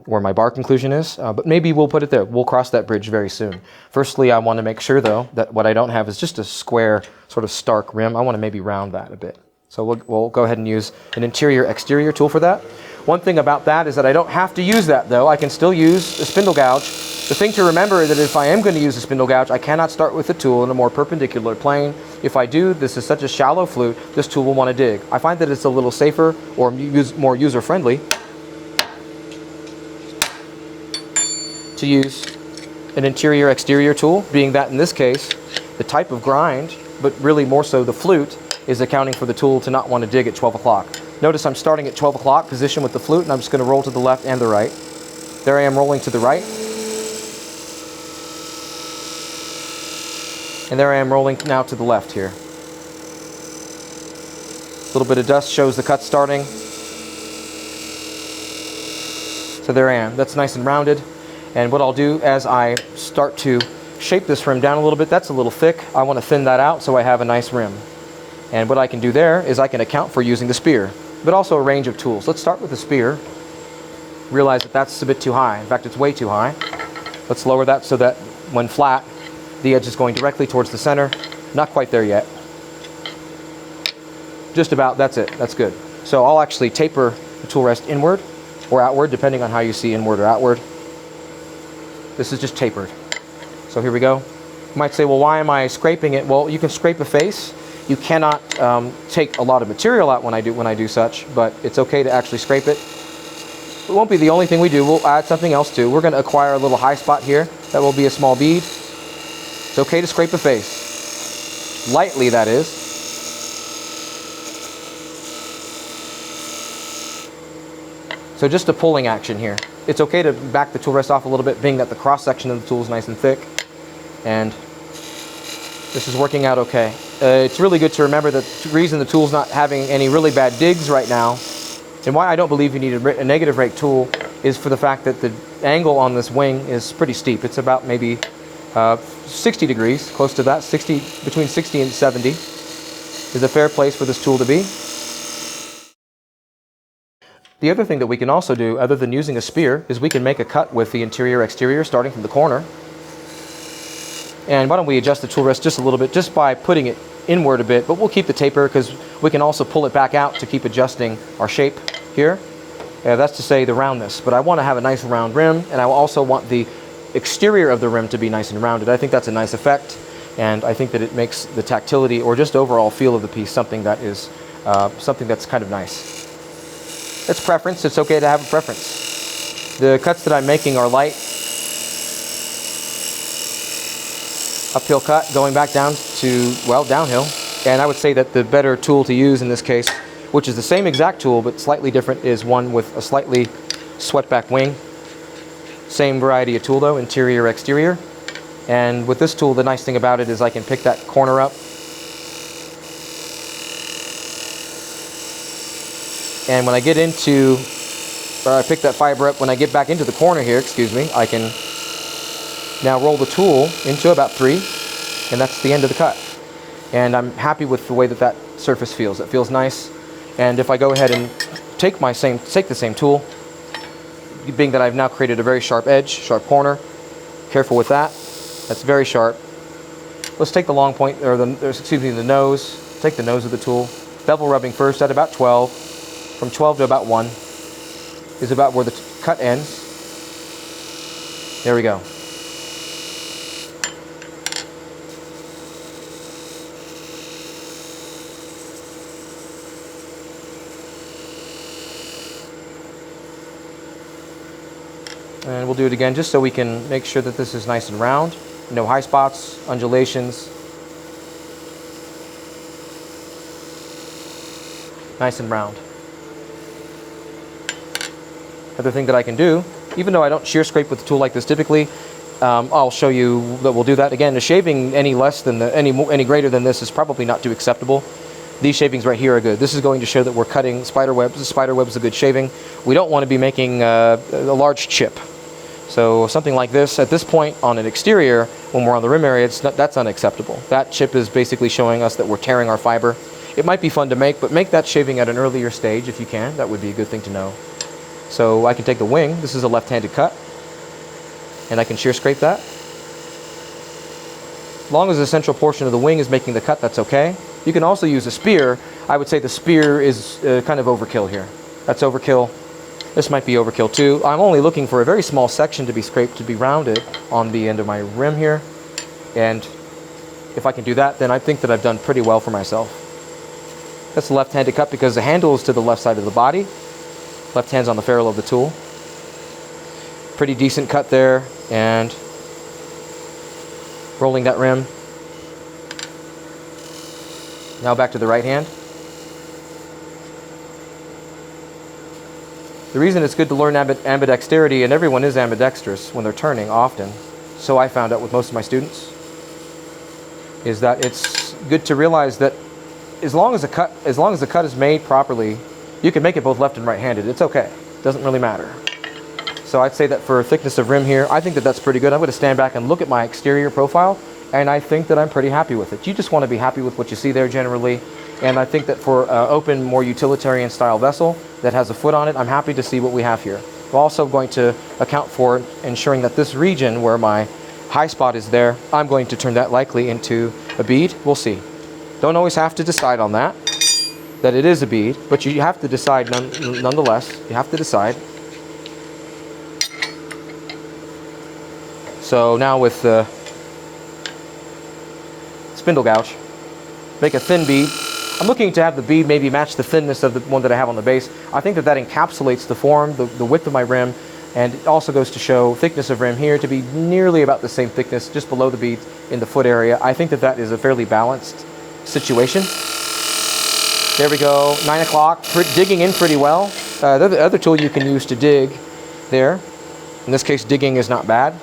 where my bar conclusion is, but maybe we'll put it there. We'll cross that bridge very soon. Firstly, I want to make sure though that what I don't have is just a square sort of stark rim. I want to maybe round that a bit. So we'll go ahead and use an interior-exterior tool for that. One thing about that is that I don't have to use that though. I can still use a spindle gouge. The thing to remember is that if I am going to use a spindle gouge, I cannot start with the tool in a more perpendicular plane. If I do, this is such a shallow flute, this tool will want to dig. I find that it's a little safer or more user-friendly to use an interior-exterior tool, being that in this case, the type of grind, but really more so the flute, is accounting for the tool to not want to dig at 12 o'clock. Notice I'm starting at 12 o'clock position with the flute, and I'm just going to roll to the left and the right. There I am rolling to the right. And there I am rolling now to the left here. A little bit of dust shows the cut starting. So there I am. That's nice and rounded. And what I'll do as I start to shape this rim down a little bit, that's a little thick. I want to thin that out so I have a nice rim. And what I can do there is I can account for using the spear, but also a range of tools. Let's start with the spear. Realize that that's a bit too high. In fact, it's way too high. Let's lower that so that when flat, the edge is going directly towards the center. Not quite there yet. Just about, that's it, that's good. So I'll actually taper the tool rest inward or outward, depending on how you see inward or outward. This is just tapered. So here we go. You might say, well, why am I scraping it? Well, you can scrape a face. You cannot take a lot of material out when I do such, but it's okay to actually scrape it. It won't be the only thing we do. We'll add something else too. We're going to acquire a little high spot here. That will be a small bead. It's okay to scrape a face. Lightly, that is. So just a pulling action here. It's okay to back the tool rest off a little bit, being that the cross section of the tool is nice and thick. And this is working out okay. It's really good to remember that the reason the tool's not having any really bad digs right now, and why I don't believe you need a negative rake tool, is for the fact that the angle on this wing is pretty steep. It's about maybe 60 degrees, close to that. Between 60 and 70 is a fair place for this tool to be. The other thing that we can also do, other than using a spear, is we can make a cut with the interior-exterior starting from the corner. And why don't we adjust the tool rest just a little bit, just by putting it inward a bit, but we'll keep the taper because we can also pull it back out to keep adjusting our shape here. That's to say the roundness, but I want to have a nice round rim, and I also want the exterior of the rim to be nice and rounded. I think that's a nice effect, and I think that it makes the tactility or just overall feel of the piece something that is something that's kind of nice. It's preference. It's okay to have a preference. The cuts that I'm making are light, uphill cut going back down to, well, downhill. And I would say that the better tool to use in this case, which is the same exact tool but slightly different, is one with a slightly swept-back wing. Same variety of tool though, interior, exterior. And with this tool, the nice thing about it is I can pick that corner up. And when I get into, or I pick that fiber up, when I get back into the corner here, excuse me, I can now roll the tool into about 3, and that's the end of the cut. And I'm happy with the way that that surface feels. It feels nice. And if I go ahead and take the same tool, being that I've now created a very sharp edge, sharp corner, careful with that. That's very sharp. Let's take the long point, or the nose. Take the nose of the tool. Bevel rubbing first at about 12. From 12 to about 1 is about where the cut ends. There we go. And we'll do it again just so we can make sure that this is nice and round. No high spots, undulations. Nice and round. Other thing that I can do, even though I don't shear scrape with a tool like this typically, I'll show you that we'll do that again. The shaving any greater than this is probably not too acceptable. These shavings right here are good. This is going to show that we're cutting spider webs. The spider web is a good shaving. We don't want to be making a large chip. So something like this, at this point on an exterior, when we're on the rim area, that's unacceptable. That chip is basically showing us that we're tearing our fiber. It might be fun to make, but make that shaving at an earlier stage if you can. That would be a good thing to know. So I can take the wing. This is a left-handed cut, and I can shear scrape that. As long as the central portion of the wing is making the cut, that's okay. You can also use a spear. I would say the spear is kind of overkill here. That's overkill. This might be overkill too. I'm only looking for a very small section to be scraped, to be rounded on the end of my rim here. And if I can do that, then I think that I've done pretty well for myself. That's a left-handed cut because the handle is to the left side of the body. Left hand's on the ferrule of the tool. Pretty decent cut there, and rolling that rim. Now back to the right hand. The reason it's good to learn ambidexterity, and everyone is ambidextrous when they're turning often, so I found out with most of my students, is that it's good to realize that as long as the cut is made properly, you can make it both left and right-handed. It's okay. It doesn't really matter. So I'd say that for thickness of rim here, I think that that's pretty good. I'm going to stand back and look at my exterior profile, and I think that I'm pretty happy with it. You just want to be happy with what you see there generally. And I think that for an open, more utilitarian style vessel that has a foot on it, I'm happy to see what we have here. We're also going to account for ensuring that this region where my high spot is there, I'm going to turn that likely into a bead. We'll see. Don't always have to decide on that it is a bead, but you have to decide nonetheless. You have to decide. So now with the spindle gouge, make a thin bead. I'm looking to have the bead maybe match the thinness of the one that I have on the base. I think that that encapsulates the form, the width of my rim, and it also goes to show thickness of rim here to be nearly about the same thickness just below the bead in the foot area. I think that that is a fairly balanced situation. There we go, 9 o'clock, digging in pretty well. The other tool you can use to dig there, in this case digging is not bad,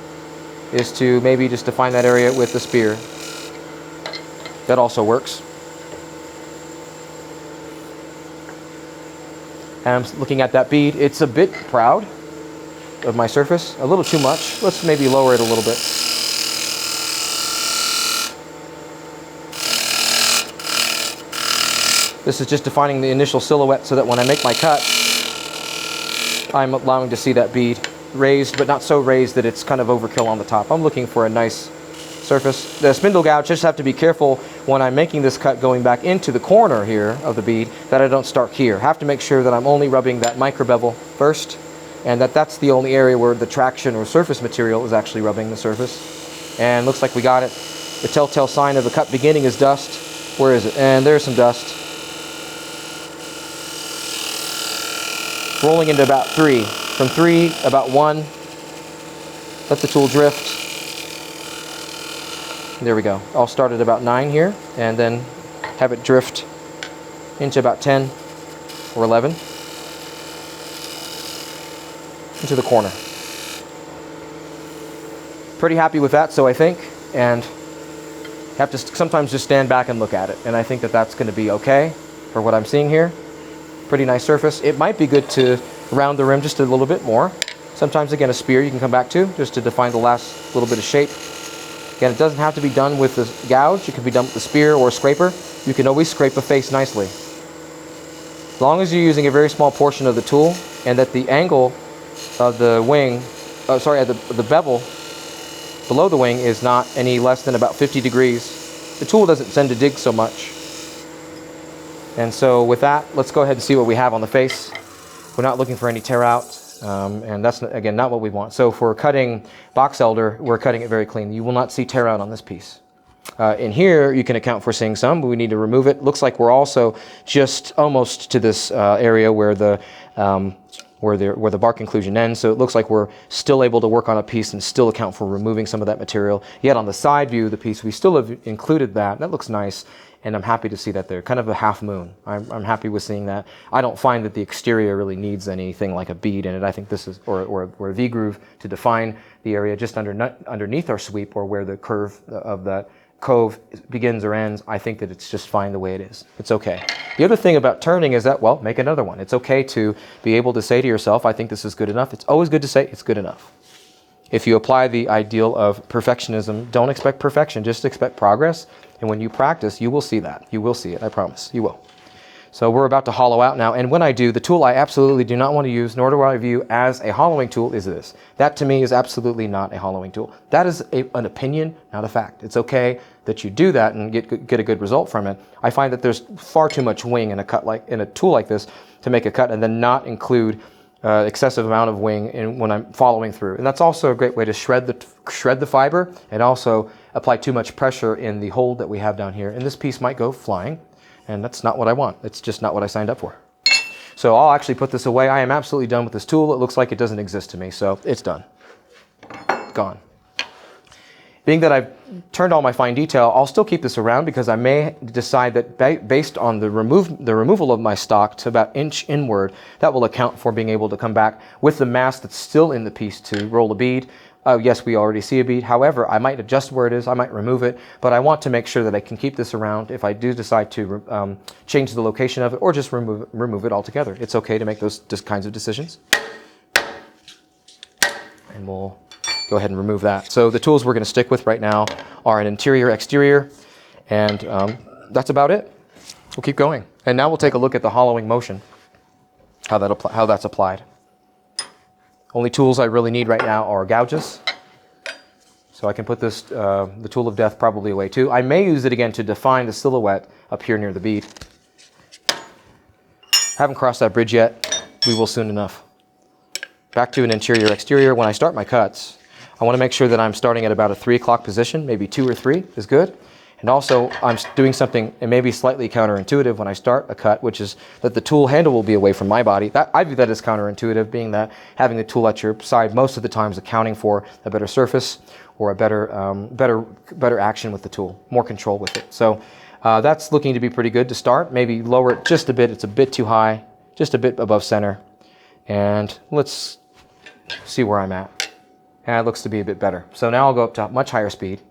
is to maybe just define that area with the spear. That also works. And I'm looking at that bead. It's a bit proud of my surface, a little too much. Let's maybe lower it a little bit. This is just defining the initial silhouette so that when I make my cut, I'm allowing to see that bead raised, but not so raised that it's kind of overkill on the top. I'm looking for a nice surface. The spindle gouge, just have to be careful when I'm making this cut going back into the corner here of the bead that I don't start here. Have to make sure that I'm only rubbing that micro bevel first, and that's the only area where the traction or surface material is actually rubbing the surface. And looks like we got it. The telltale sign of a cut beginning is dust. Where is it? And there's some dust. Rolling into about 3. From 3, about 1. Let the tool drift. There we go. I'll start at about 9 here, and then have it drift into about 10 or 11 into the corner. Pretty happy with that, so I think, and have to sometimes just stand back and look at it, and I think that that's going to be okay for what I'm seeing here. Pretty nice surface. It might be good to round the rim just a little bit more. Sometimes, again, a spear you can come back to just to define the last little bit of shape. Again, it doesn't have to be done with the gouge. It can be done with the spear or scraper. You can always scrape a face nicely. As long as you're using a very small portion of the tool and that the angle of the wing, the bevel below the wing is not any less than about 50 degrees, the tool doesn't tend to dig so much. And so with that, let's go ahead and see what we have on the face. We're not looking for any tear out. And that's, again, not what we want. So for cutting box elder, we're cutting it very clean. You will not see tear out on this piece. In here, you can account for seeing some, but we need to remove it. Looks like we're also just almost to this area where the bark inclusion ends. So it looks like we're still able to work on a piece and still account for removing some of that material. Yet on the side view of the piece, we still have included that. That looks nice. And I'm happy to see that there. Kind of a half moon. I'm happy with seeing that. I don't find that the exterior really needs anything like a bead in it. I think this is, or a V-groove to define the area just underneath our sweep, or where the curve of that cove begins or ends. I think that it's just fine the way it is. It's okay. The other thing about turning is that, well, make another one. It's okay to be able to say to yourself, I think this is good enough. It's always good to say it's good enough. If you apply the ideal of perfectionism, don't expect perfection, just expect progress. And when you practice, you will see that. You will see it, I promise. You will. So we're about to hollow out now. And when I do, the tool I absolutely do not want to use, nor do I view as a hollowing tool, is this. That to me is absolutely not a hollowing tool. That is an opinion, not a fact. It's okay that you do that and get a good result from it. I find that there's far too much wing in a tool like this to make a cut and then not include excessive amount of wing when I'm following through. And that's also a great way to shred the fiber and also apply too much pressure in the hold that we have down here. And this piece might go flying, and that's not what I want. It's just not what I signed up for. So I'll actually put this away. I am absolutely done with this tool. It looks like it doesn't exist to me, so it's done. Gone. Being that I've turned all my fine detail, I'll still keep this around because I may decide that based on the removal of my stock to about inch inward, that will account for being able to come back with the mass that's still in the piece to roll a bead. Yes, we already see a bead. However, I might adjust where it is. I might remove it, but I want to make sure that I can keep this around if I do decide to change the location of it or just remove it altogether. It's okay to make those kinds of decisions. And we'll go ahead and remove that. So the tools we're going to stick with right now are an interior, exterior, and that's about it. We'll keep going. And now we'll take a look at the hollowing motion, how that's applied. Only tools I really need right now are gouges. So I can put this, the tool of death, probably away too. I may use it again to define the silhouette up here near the bead. Haven't crossed that bridge yet. We will soon enough. Back to an interior, exterior. When I start my cuts, I want to make sure that I'm starting at about a 3 o'clock position, maybe 2 or 3 is good. And also I'm doing something, it may be slightly counterintuitive when I start a cut, which is that the tool handle will be away from my body. I view that as counterintuitive, being that having the tool at your side most of the time is accounting for a better surface or a better action with the tool, more control with it. So that's looking to be pretty good to start. Maybe lower it just a bit. It's a bit too high, just a bit above center. And let's see where I'm at. And it looks to be a bit better. So now I'll go up to much higher speed.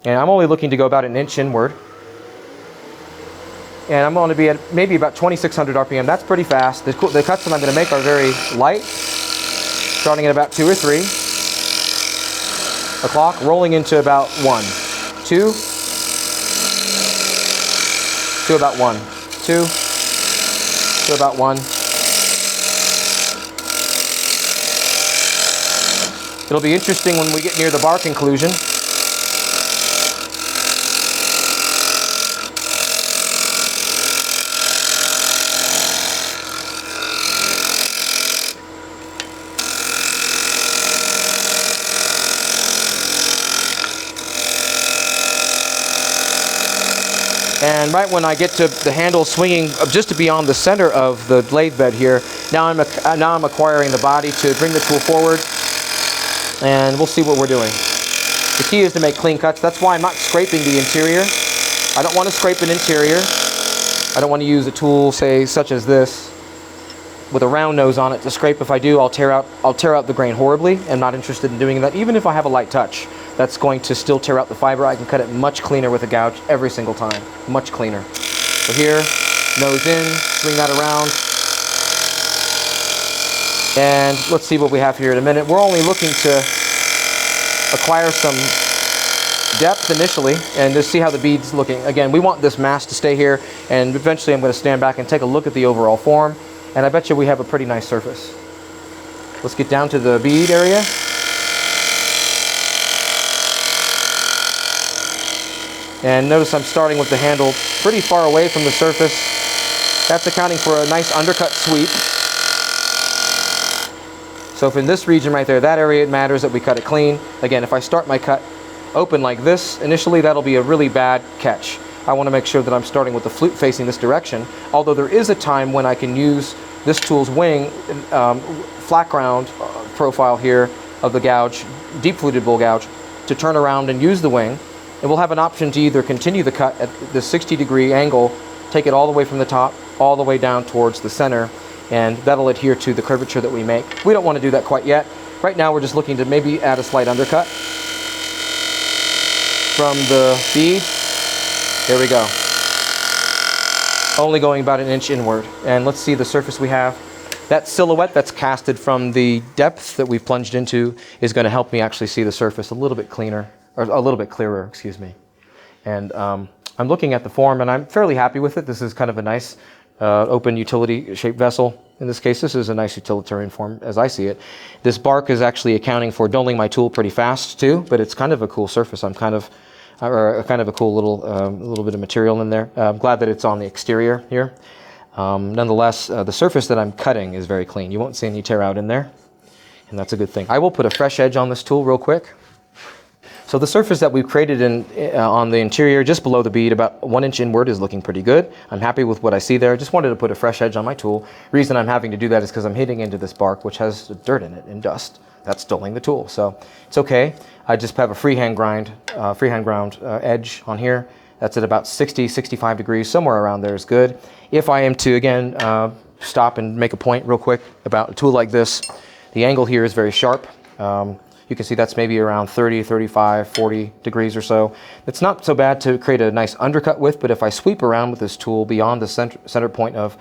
And I'm only looking to go about an inch inward. And I'm going to be at maybe about 2,600 RPM. That's pretty fast. The cuts that I'm going to make are very light, starting at about 2 or 3 o'clock, rolling into about 1, 2, to about 1, 2, to about 1, It'll be interesting when we get near the bar conclusion. And right when I get to the handle swinging just beyond the center of the lathe bed here, now I'm acquiring the body to bring the tool forward, and we'll see what we're doing. The key is to make clean cuts. That's why I'm not scraping the interior. I don't want to scrape an interior. I don't want to use a tool, say, such as this, with a round nose on it to scrape. If I do, I'll tear out the grain horribly. I'm not interested in doing that, even if I have a light touch. That's going to still tear out the fiber. I can cut it much cleaner with a gouge every single time. Much cleaner. So here, nose in, swing that around. And let's see what we have here in a minute. We're only looking to acquire some depth initially and just see how the bead's looking. Again, we want this mass to stay here, and eventually I'm going to stand back and take a look at the overall form, and I bet you we have a pretty nice surface. Let's get down to the bead area. And notice I'm starting with the handle pretty far away from the surface. That's accounting for a nice undercut sweep. So if in this region right there, that area, it matters that we cut it clean. Again, if I start my cut open like this, initially that'll be a really bad catch. I want to make sure that I'm starting with the flute facing this direction, although there is a time when I can use this tool's wing, flat ground profile here of the gouge, deep fluted bull gouge, to turn around and use the wing. And we'll have an option to either continue the cut at the 60-degree angle, take it all the way from the top, all the way down towards the center, and that'll adhere to the curvature that we make. We don't want to do that quite yet. Right now we're just looking to maybe add a slight undercut from the bead. There we go. Only going about an inch inward. And let's see the surface we have. That silhouette that's casted from the depth that we've plunged into is going to help me actually see the surface a little bit cleaner. Or a little bit clearer, excuse me. And I'm looking at the form, and I'm fairly happy with it. This is kind of a nice open utility shaped vessel. In this case, this is a nice utilitarian form as I see it. This bark is actually accounting for doling my tool pretty fast too, but it's kind of a cool surface. I'm kind of a cool little bit of material in there. I'm glad that it's on the exterior here. Nonetheless, the surface that I'm cutting is very clean. You won't see any tear out in there, and that's a good thing. I will put a fresh edge on this tool real quick. So the surface that we've created on the interior, just below the bead, about 1 inch inward, is looking pretty good. I'm happy with what I see there. Just wanted to put a fresh edge on my tool. Reason I'm having to do that is because I'm hitting into this bark, which has dirt in it and dust. That's dulling the tool. So it's okay. I just have a freehand ground edge on here. That's at about 60, 65 degrees, somewhere around there is good. If I am to, again, stop and make a point real quick about a tool like this, the angle here is very sharp. You can see that's maybe around 30, 35, 40 degrees or so. It's not so bad to create a nice undercut with, but if I sweep around with this tool beyond the center point of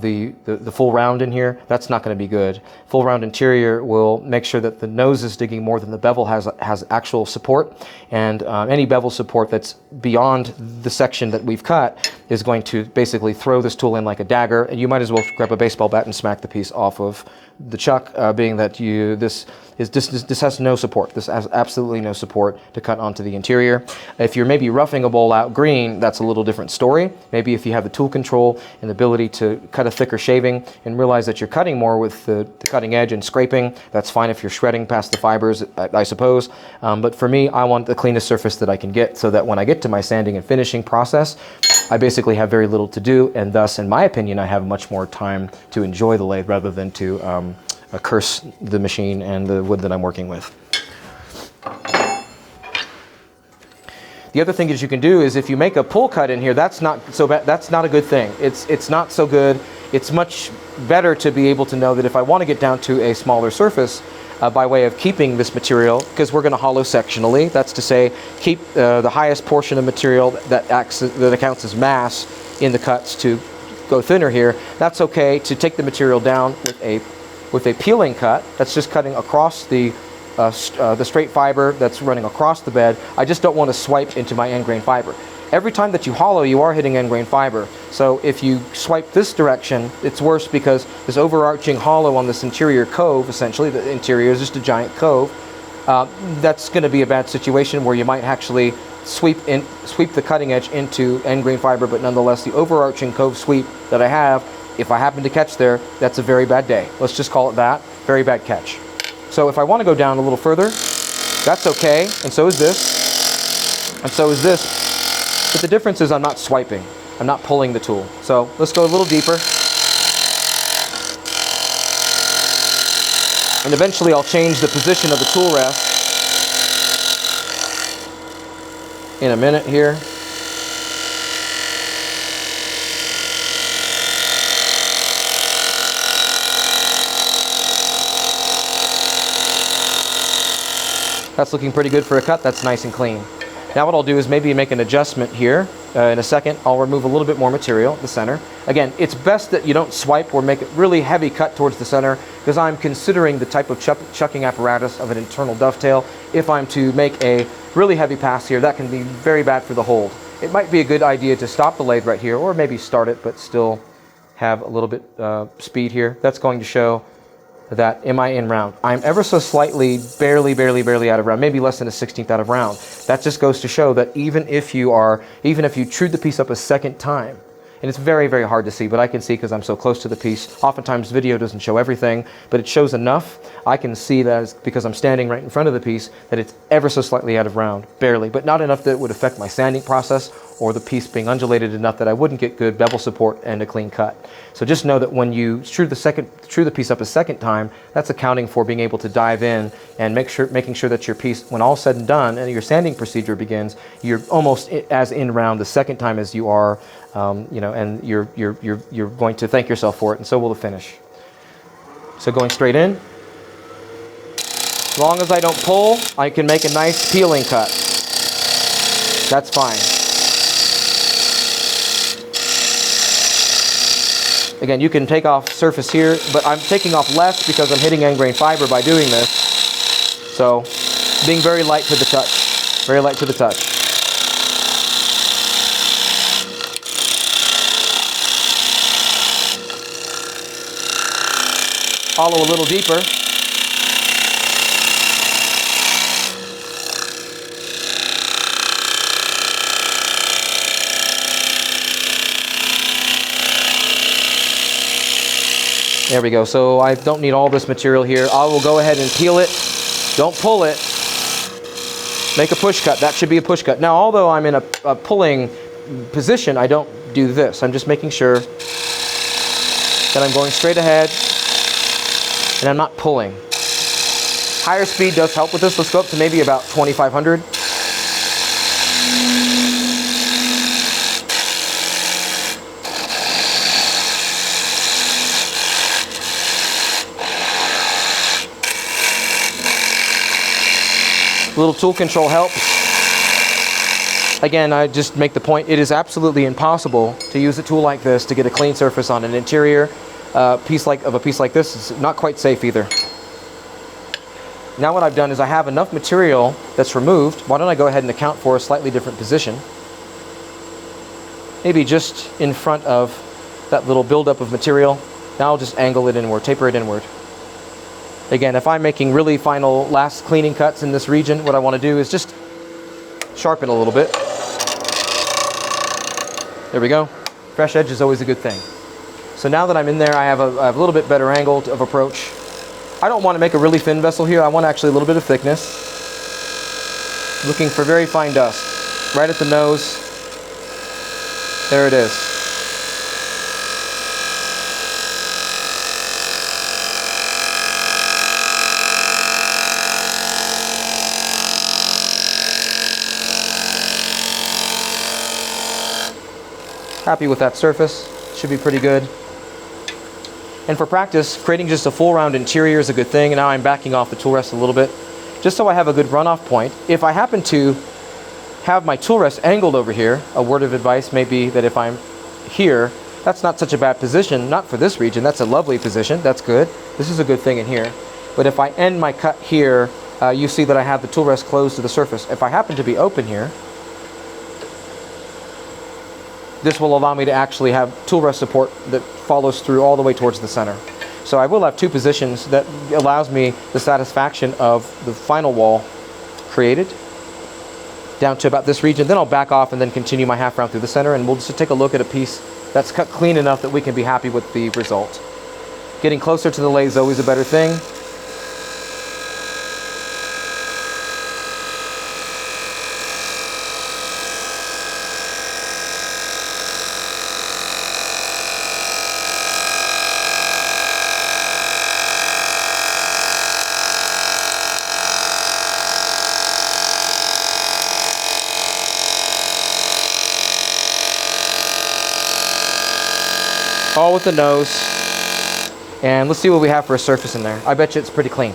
the full round in here, that's not going to be good. Full round interior will make sure that the nose is digging more than the bevel has actual support, and any bevel support that's beyond the section that we've cut is going to basically throw this tool in like a dagger, and you might as well grab a baseball bat and smack the piece off of the chuck, being that this has no support. This has absolutely no support to cut onto the interior. If you're maybe roughing a bowl out green, that's a little different story. Maybe if you have the tool control and the ability to cut a thicker shaving and realize that you're cutting more with the cutting edge and scraping, that's fine if you're shredding past the fibers, I suppose. But for me, I want the cleanest surface that I can get so that when I get to my sanding and finishing process, I basically have very little to do, and thus, in my opinion, I have much more time to enjoy the lathe rather than to curse the machine and the wood that I'm working with. The other thing that you can do is if you make a pull cut in here, that's not so bad. That's not a good thing. It's not so good. It's much better to be able to know that if I want to get down to a smaller surface, by way of keeping this material, because we're going to hollow sectionally, that's to say keep the highest portion of material that accounts as mass in the cuts to go thinner here. That's okay to take the material down with a peeling cut. That's just cutting across the straight fiber that's running across the bed. I just don't want to swipe into my end grain fiber. Every time that you hollow, you are hitting end grain fiber. So if you swipe this direction, it's worse because this overarching hollow on this interior cove, essentially, the interior is just a giant cove, that's going to be a bad situation where you might actually sweep the cutting edge into end grain fiber, but nonetheless the overarching cove sweep that I have, if I happen to catch there, that's a very bad day. Let's just call it that, very bad catch. So if I want to go down a little further, that's okay, and so is this, and so is this, but the difference is I'm not swiping, I'm not pulling the tool. So let's go a little deeper, and eventually I'll change the position of the tool rest in a minute here. That's looking pretty good for a cut. That's nice and clean. Now what I'll do is maybe make an adjustment here. In a second, I'll remove a little bit more material at the center. Again, it's best that you don't swipe or make a really heavy cut towards the center, because I'm considering the type of chucking apparatus of an internal dovetail. If I'm to make a really heavy pass here, that can be very bad for the hold. It might be a good idea to stop the lathe right here, or maybe start it but still have a little bit speed here. That's going to show that am I in round. I'm ever so slightly, barely out of round, maybe less than a 16th out of round. That just goes to show that even if you trued the piece up a second time, and it's very, very hard to see, but I can see because I'm so close to the piece. Oftentimes video doesn't show everything, but it shows enough. I can see that because I'm standing right in front of the piece, that it's ever so slightly out of round, barely, but not enough that it would affect my sanding process or the piece being undulated enough that I wouldn't get good bevel support and a clean cut. So just know that when you true the piece up a second time, that's accounting for being able to dive in and making sure that your piece, when all said and done and your sanding procedure begins, you're almost as in round the second time as you are, and you're going to thank yourself for it, and so will the finish. So going straight in, as long as I don't pull, I can make a nice peeling cut. That's fine. Again, you can take off surface here, but I'm taking off less because I'm hitting end grain fiber by doing this. So being very light to the touch, very light to the touch. Follow a little deeper. There we go. So I don't need all this material here. I will go ahead and peel it. Don't pull it. Make a push cut. That should be a push cut. Now, although I'm in a pulling position, I don't do this. I'm just making sure that I'm going straight ahead and I'm not pulling. Higher speed does help with this. Let's go up to maybe about 2,500. A little tool control helps. Again, I just make the point, it is absolutely impossible to use a tool like this to get a clean surface on an interior piece like this. It's not quite safe either. Now what I've done is I have enough material that's removed. Why don't I go ahead and account for a slightly different position? Maybe just in front of that little buildup of material. Now I'll just angle it inward, taper it inward. Again, if I'm making really final last cleaning cuts in this region, what I want to do is just sharpen a little bit. There we go. Fresh edge is always a good thing. So now that I'm in there, I have a little bit better angle of approach. I don't want to make a really thin vessel here. I want actually a little bit of thickness. Looking for very fine dust. Right at the nose. There it is. Happy with that surface, should be pretty good. And for practice, creating just a full round interior is a good thing. And now I'm backing off the tool rest a little bit, just so I have a good runoff point. If I happen to have my tool rest angled over here, a word of advice may be that if I'm here, that's not such a bad position, not for this region, that's a lovely position, that's good. This is a good thing in here. But if I end my cut here, you see that I have the tool rest closed to the surface. If I happen to be open here, this will allow me to actually have tool rest support that follows through all the way towards the center. So I will have two positions that allows me the satisfaction of the final wall created down to about this region. Then I'll back off and then continue my half round through the center, and we'll just take a look at a piece that's cut clean enough that we can be happy with the result. Getting closer to the lathe is always a better thing. All with the nose. And let's see what we have for a surface in there. I bet you it's pretty clean.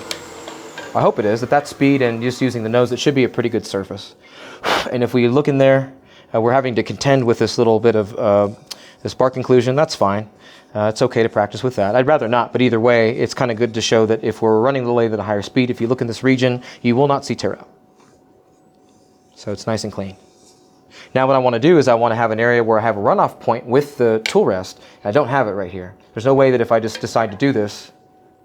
I hope it is. At that speed and just using the nose, it should be a pretty good surface. And if we look in there, we're having to contend with this little bit of this bark inclusion. That's fine. It's okay to practice with that. I'd rather not, but either way, it's kind of good to show that if we're running the lathe at a higher speed, if you look in this region, you will not see tear out. So it's nice and clean. Now what I want to do is I want to have an area where I have a runoff point with the tool rest. I don't have it right here. There's no way that if I just decide to do this,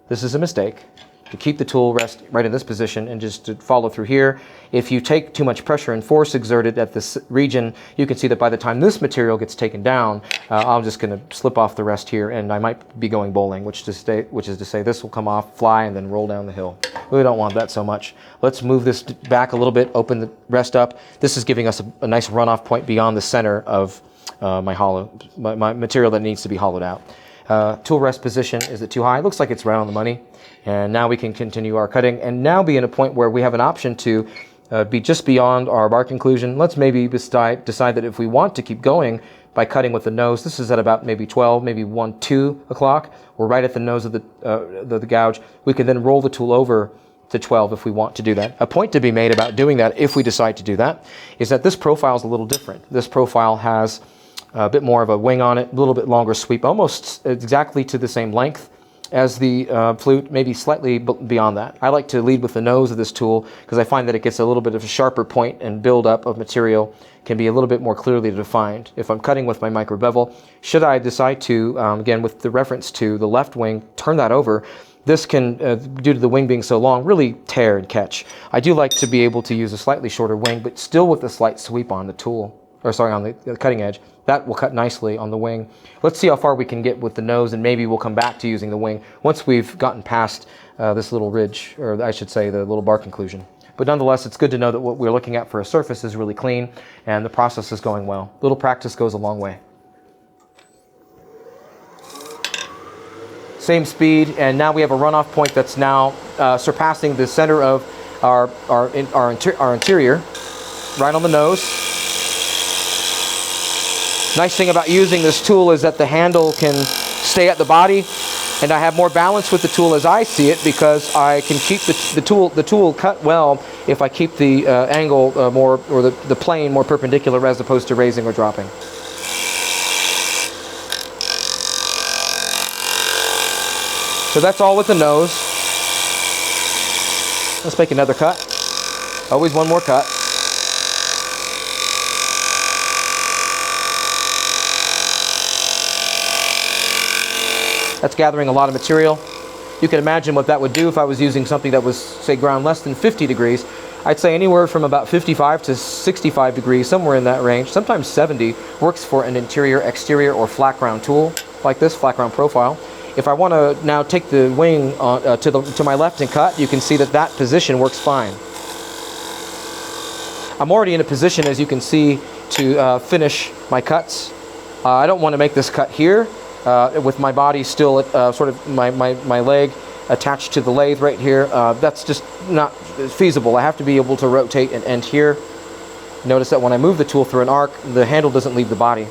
this is a mistake, to keep the tool rest right in this position and just to follow through here. If you take too much pressure and force exerted at this region, you can see that by the time this material gets taken down, I'm just going to slip off the rest here, and I might be going bowling, which is to say this will come off, fly, and then roll down the hill. We don't want that so much. Let's move this back a little bit, open the rest up. This is giving us a nice runoff point beyond the center of my material that needs to be hollowed out. Tool rest position, is it too high? It looks like it's right on the money. And now we can continue our cutting and now be in a point where we have an option to be just beyond our bark inclusion. Let's maybe decide that if we want to keep going by cutting with the nose, this is at about maybe 12, maybe 1, 2 o'clock. We're right at the nose of the gouge. We can then roll the tool over to 12 if we want to do that. A point to be made about doing that, if we decide to do that, is that this profile is a little different. This profile has a bit more of a wing on it, a little bit longer sweep, almost exactly to the same length as the flute, maybe slightly beyond that. I like to lead with the nose of this tool because I find that it gets a little bit of a sharper point, and buildup of material can be a little bit more clearly defined. If I'm cutting with my micro bevel, should I decide to, again with the reference to the left wing, turn that over, this can, due to the wing being so long, really tear and catch. I do like to be able to use a slightly shorter wing, but still with a slight sweep on the tool, or sorry, on the cutting edge. That will cut nicely on the wing. Let's see how far we can get with the nose, and maybe we'll come back to using the wing once we've gotten past this little ridge, or I should say the little bark inclusion. But nonetheless, it's good to know that what we're looking at for a surface is really clean and the process is going well. Little practice goes a long way. Same speed, and now we have a runoff point that's now surpassing the center of our interior, right on the nose. Nice thing about using this tool is that the handle can stay at the body, and I have more balance with the tool as I see it, because I can keep the tool cut well if I keep the angle more, or the plane more perpendicular as opposed to raising or dropping. So that's all with the nose. Let's make another cut. Always one more cut. That's gathering a lot of material. You can imagine what that would do if I was using something that was, say, ground less than 50 degrees. I'd say anywhere from about 55 to 65 degrees, somewhere in that range. Sometimes 70 works for an interior, exterior, or flat ground tool like this, flat ground profile. If I want to now take the wing to my left and cut, you can see that that position works fine. I'm already in a position, as you can see, to finish my cuts. I don't want to make this cut here. With my body still sort of my leg attached to the lathe right here. That's just not feasible. I have to be able to rotate and end here. Notice that when I move the tool through an arc, the handle doesn't leave the body.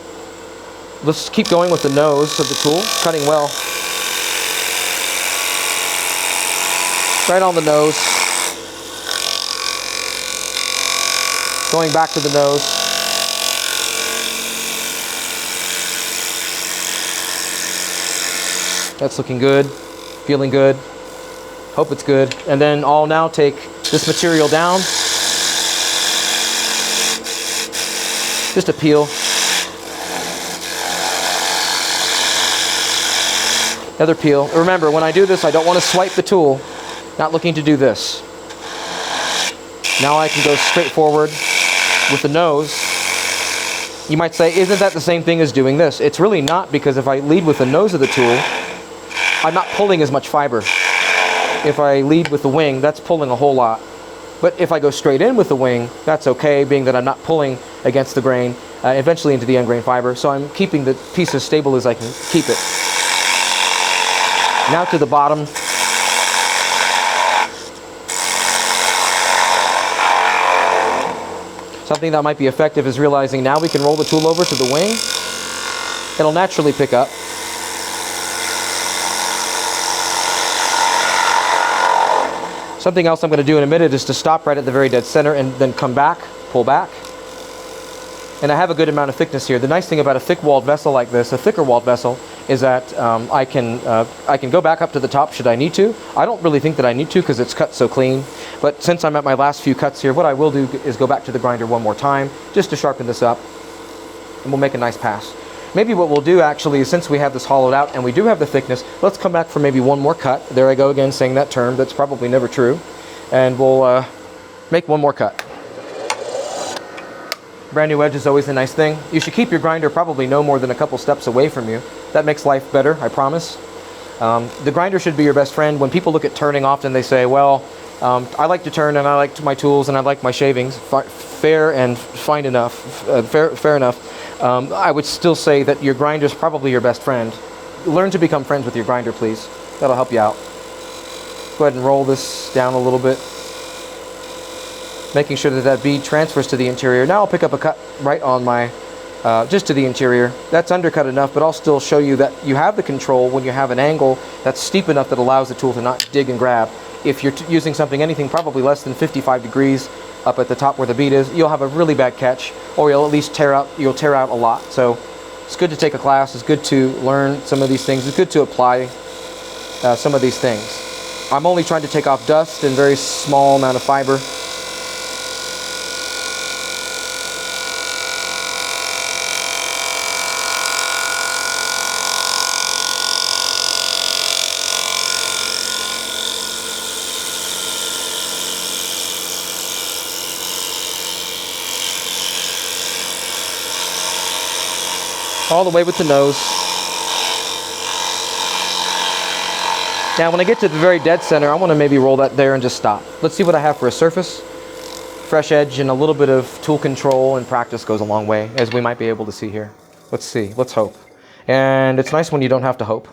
Let's keep going with the nose of the tool, cutting well. Right on the nose. Going back to the nose. That's looking good, feeling good, hope it's good. And then I'll now take this material down, just a peel. Another peel. Remember, when I do this, I don't want to swipe the tool. Not looking to do this. Now I can go straight forward with the nose. You might say, isn't that the same thing as doing this? It's really not, because if I lead with the nose of the tool, I'm not pulling as much fiber. If I lead with the wing, that's pulling a whole lot. But if I go straight in with the wing, that's okay, being that I'm not pulling against the grain, eventually into the ungrained fiber. So I'm keeping the piece as stable as I can keep it. Now to the bottom. Something that might be effective is realizing now we can roll the tool over to the wing. It'll naturally pick up. Something else I'm going to do in a minute is to stop right at the very dead center and then come back, pull back. And I have a good amount of thickness here. The nice thing about a thick-walled vessel like this, a thicker walled vessel, is that I can go back up to the top should I need to. I don't really think that I need to because it's cut so clean. But since I'm at my last few cuts here, what I will do is go back to the grinder one more time just to sharpen this up. And we'll make a nice pass. Maybe what we'll do actually is, since we have this hollowed out and we do have the thickness, let's come back for maybe one more cut. There I go again saying that term that's probably never true. And we'll make one more cut. Brand new edge is always a nice thing. You should keep your grinder probably no more than a couple steps away from you. That makes life better, I promise. The grinder should be your best friend. When people look at turning, often they say, well, I like to turn and I like my tools and I like my shavings. Fair and fine enough. Fair enough. I would still say that your grinder is probably your best friend. Learn to become friends with your grinder, please. That'll help you out. Go ahead and roll this down a little bit, making sure that that bead transfers to the interior. Now I'll pick up a cut right on my, just to the interior. That's undercut enough, but I'll still show you that you have the control when you have an angle that's steep enough that allows the tool to not dig and grab. If you're using something, anything probably less than 55 degrees up at the top where the bead is, you'll have a really bad catch, or you'll at least tear out a lot. So it's good to take a class. It's good to learn some of these things. It's good to apply some of these things. I'm only trying to take off dust and very small amount of fiber. All the way with the nose. Now when I get to the very dead center, I want to maybe roll that there and just stop. Let's see what I have for a surface. Fresh edge and a little bit of tool control and practice goes a long way, as we might be able to see here. Let's see, let's hope. And it's nice when you don't have to hope.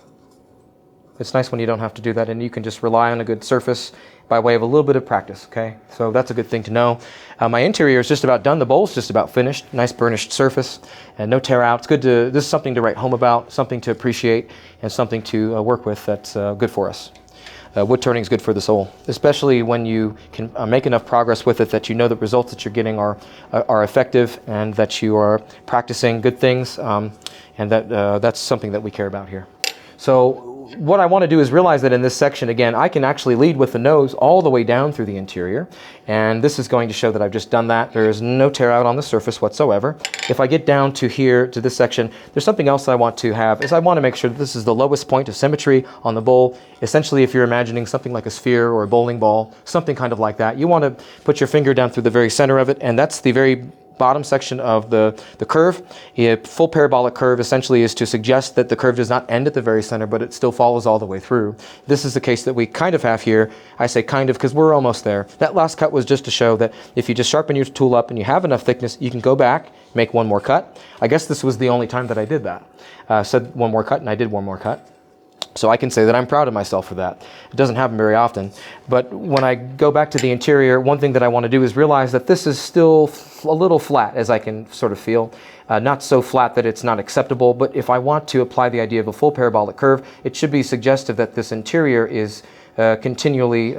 It's nice when you don't have to do that and you can just rely on a good surface by way of a little bit of practice, okay? So that's a good thing to know. My interior is just about done. The bowl's just about finished. Nice burnished surface and no tear out. It's good to, this is something to write home about, something to appreciate, and something to work with that's good for us. Wood turning is good for the soul, especially when you can make enough progress with it that you know the results that you're getting are effective and that you are practicing good things, and that that's something that we care about here. So what I want to do is realize that in this section, again, I can actually lead with the nose all the way down through the interior. And this is going to show that I've just done that. There is no tear out on the surface whatsoever. If I get down to here, to this section, there's something else I want to have, is I want to make sure that this is the lowest point of symmetry on the bowl. Essentially, if you're imagining something like a sphere or a bowling ball, something kind of like that, you want to put your finger down through the very center of it, and that's the very bottom section of the curve. A full parabolic curve essentially is to suggest that the curve does not end at the very center, but it still follows all the way through. This is the case that we kind of have here. I say kind of because we're almost there. That last cut was just to show that if you just sharpen your tool up and you have enough thickness, you can go back, make one more cut. I guess this was the only time that I did that. Said one more cut and I did one more cut. So I can say that I'm proud of myself for that. It doesn't happen very often. But when I go back to the interior, one thing that I want to do is realize that this is still a little flat, as I can sort of feel. Not so flat that it's not acceptable, but if I want to apply the idea of a full parabolic curve, it should be suggestive that this interior is continually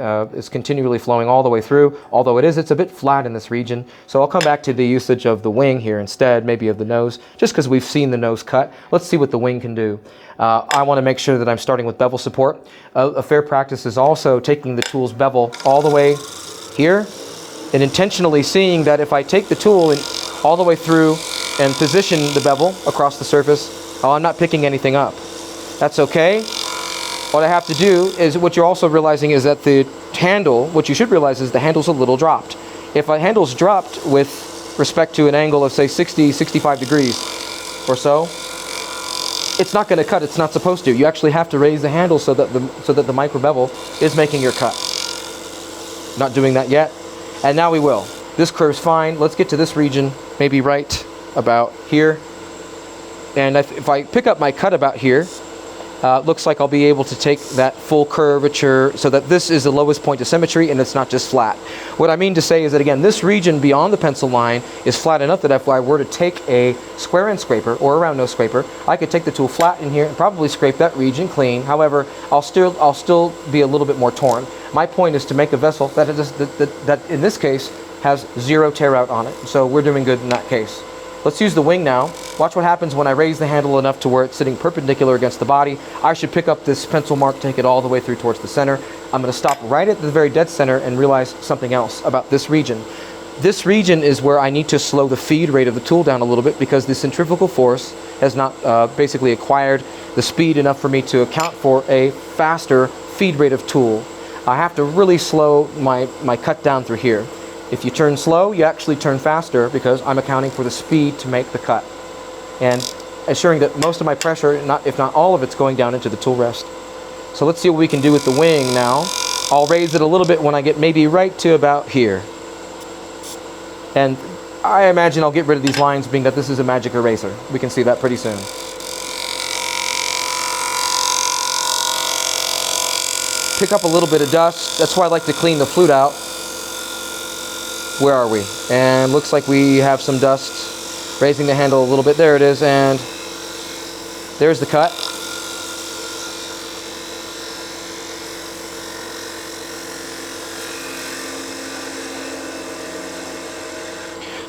flowing all the way through. Although it's a bit flat in this region. So I'll come back to the usage of the wing here instead, maybe of the nose, just because we've seen the nose cut. Let's see what the wing can do. I want to make sure that I'm starting with bevel support. A fair practice is also taking the tool's bevel all the way here and intentionally seeing that if I take the tool and all the way through and position the bevel across the surface, I'm not picking anything up. That's okay. What I have to do is, what you're also realizing is that the handle, what you should realize is the handle's a little dropped. If a handle's dropped with respect to an angle of say 60, 65 degrees or so, it's not going to cut. It's not supposed to. You actually have to raise the handle so that the micro bevel is making your cut. Not doing that yet, and now we will. This curve's fine. Let's get to this region, maybe right about here. And if I pick up my cut about here, looks like I'll be able to take that full curvature so that this is the lowest point of symmetry and it's not just flat. What I mean to say is that, again, this region beyond the pencil line is flat enough that if I were to take a square end scraper or a round nose scraper, I could take the tool flat in here and probably scrape that region clean. However, I'll still be a little bit more torn. My point is to make a vessel that in this case has zero tear out on it. So we're doing good in that case. Let's use the wing now. Watch what happens when I raise the handle enough to where it's sitting perpendicular against the body. I should pick up this pencil mark, take it all the way through towards the center. I'm going to stop right at the very dead center and realize something else about this region. This region is where I need to slow the feed rate of the tool down a little bit because the centrifugal force has not basically acquired the speed enough for me to account for a faster feed rate of tool. I have to really slow my cut down through here. If you turn slow, you actually turn faster because I'm accounting for the speed to make the cut and assuring that most of my pressure, if not all of it's going down into the tool rest. So let's see what we can do with the wing now. I'll raise it a little bit when I get maybe right to about here. And I imagine I'll get rid of these lines, being that this is a magic eraser. We can see that pretty soon. Pick up a little bit of dust. That's why I like to clean the flute out. Where are we? And looks like we have some dust. Raising the handle a little bit. There it is, and there's the cut.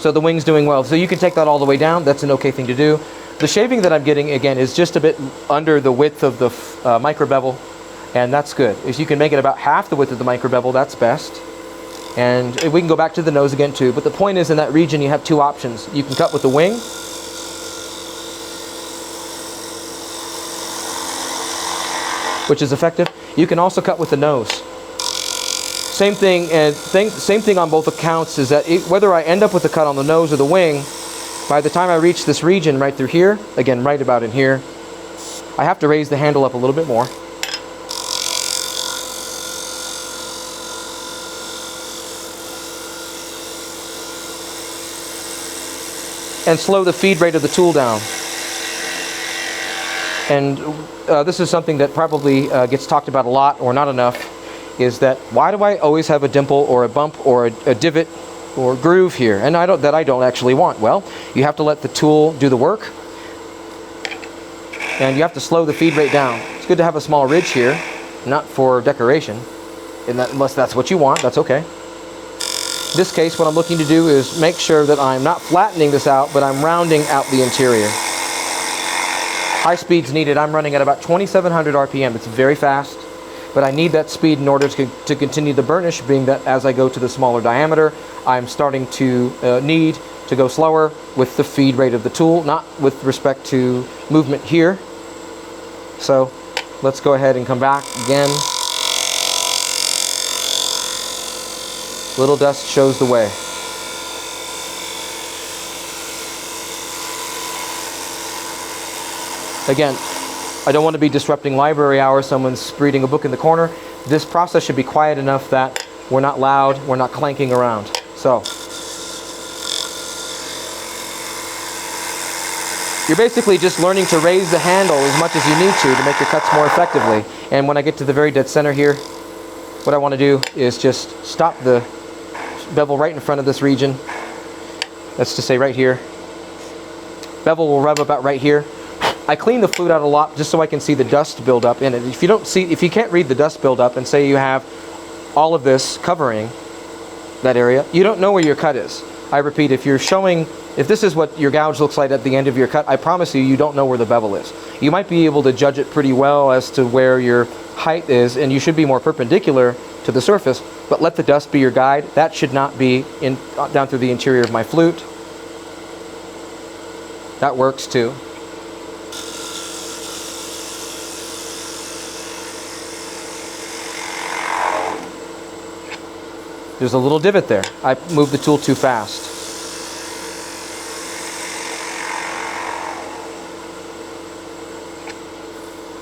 So the wing's doing well. So you can take that all the way down. That's an okay thing to do. The shaving that I'm getting, again, is just a bit under the width of the micro bevel, and that's good. If you can make it about half the width of the micro bevel, that's best. And we can go back to the nose again too, but the point is in that region you have two options. You can cut with the wing, which is effective. You can also cut with the nose. Same thing, and same thing on both accounts is that whether I end up with the cut on the nose or the wing, by the time I reach this region right through here, again right about in here, I have to raise the handle up a little bit more. And slow the feed rate of the tool down. And this is something that probably gets talked about a lot or not enough, is that why do I always have a dimple or a bump or a divot or groove here? And I don't actually want. Well, you have to let the tool do the work, and you have to slow the feed rate down. It's good to have a small ridge here, not for decoration, unless that's what you want, that's okay. In this case, what I'm looking to do is make sure that I'm not flattening this out, but I'm rounding out the interior. High speed's needed. I'm running at about 2,700 RPM. It's very fast, but I need that speed in order to continue the burnish, being that as I go to the smaller diameter, I'm starting to need to go slower with the feed rate of the tool, not with respect to movement here. So let's go ahead and come back again. Little dust shows the way. Again, I don't want to be disrupting library hours. Someone's reading a book in the corner. This process should be quiet enough that we're not loud, we're not clanking around. So, you're basically just learning to raise the handle as much as you need to make your cuts more effectively. And when I get to the very dead center here, what I want to do is just stop the bevel right in front of this region. That's to say right here. Bevel will rub about right here. I clean the flute out a lot just so I can see the dust build up in it. If you can't read the dust build up and say you have all of this covering that area, you don't know where your cut is. I repeat, if this is what your gouge looks like at the end of your cut, I promise you don't know where the bevel is. You might be able to judge it pretty well as to where your height is, and you should be more perpendicular to the surface, but let the dust be your guide. That should not be down through the interior of my flute. That works too. There's a little divot there. I moved the tool too fast.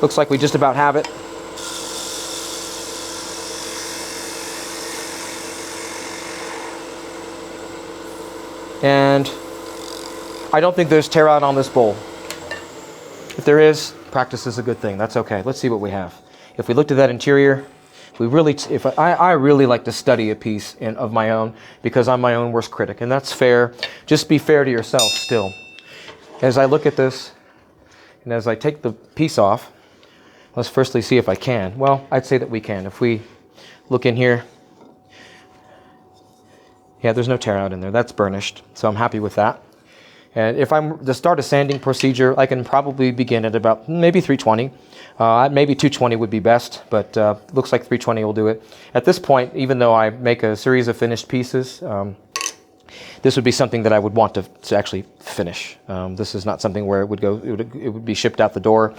Looks like we just about have it. And I don't think there's tear out on this bowl. If there is, practice is a good thing. That's okay. Let's see what we have. If we looked at that interior, I really like to study a piece of my own because I'm my own worst critic, and that's fair. Just be fair to yourself still. As I look at this, and as I take the piece off, let's firstly see if I can. Well, I'd say that we can. If we look in here, yeah, there's no tear out in there. That's burnished, so I'm happy with that. And if I'm to start a sanding procedure, I can probably begin at about maybe 320. Maybe 220 would be best, but looks like 320 will do it. At this point, even though I make a series of finished pieces, this would be something that I would want to actually finish. This is not something where it would be shipped out the door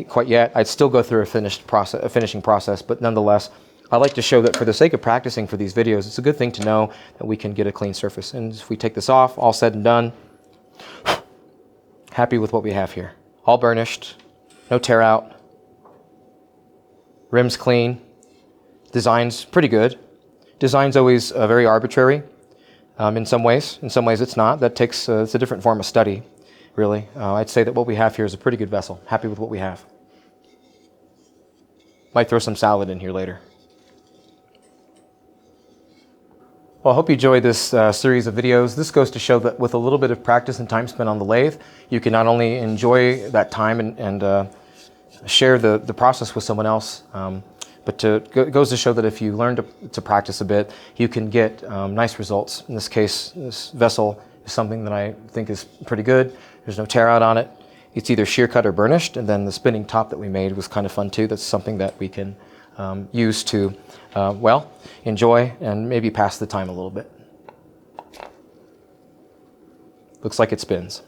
quite yet. I'd still go through a finishing process, but nonetheless, I like to show that for the sake of practicing for these videos, it's a good thing to know that we can get a clean surface. And if we take this off, all said and done, happy with what we have here. All burnished, no tear out, rims clean, design's pretty good. Design's always very arbitrary in some ways. In some ways it's not. That takes, it's a different form of study, really. I'd say that what we have here is a pretty good vessel. Happy with what we have. Might throw some salad in here later. Well, I hope you enjoyed this series of videos. This goes to show that with a little bit of practice and time spent on the lathe, you can not only enjoy that time and share the process with someone else, but it goes to show that if you learn to practice a bit, you can get nice results. In this case, this vessel is something that I think is pretty good. There's no tear out on it. It's either shear cut or burnished, and then the spinning top that we made was kind of fun too. That's something that we can use to, well, enjoy and maybe pass the time a little bit. Looks like it spins.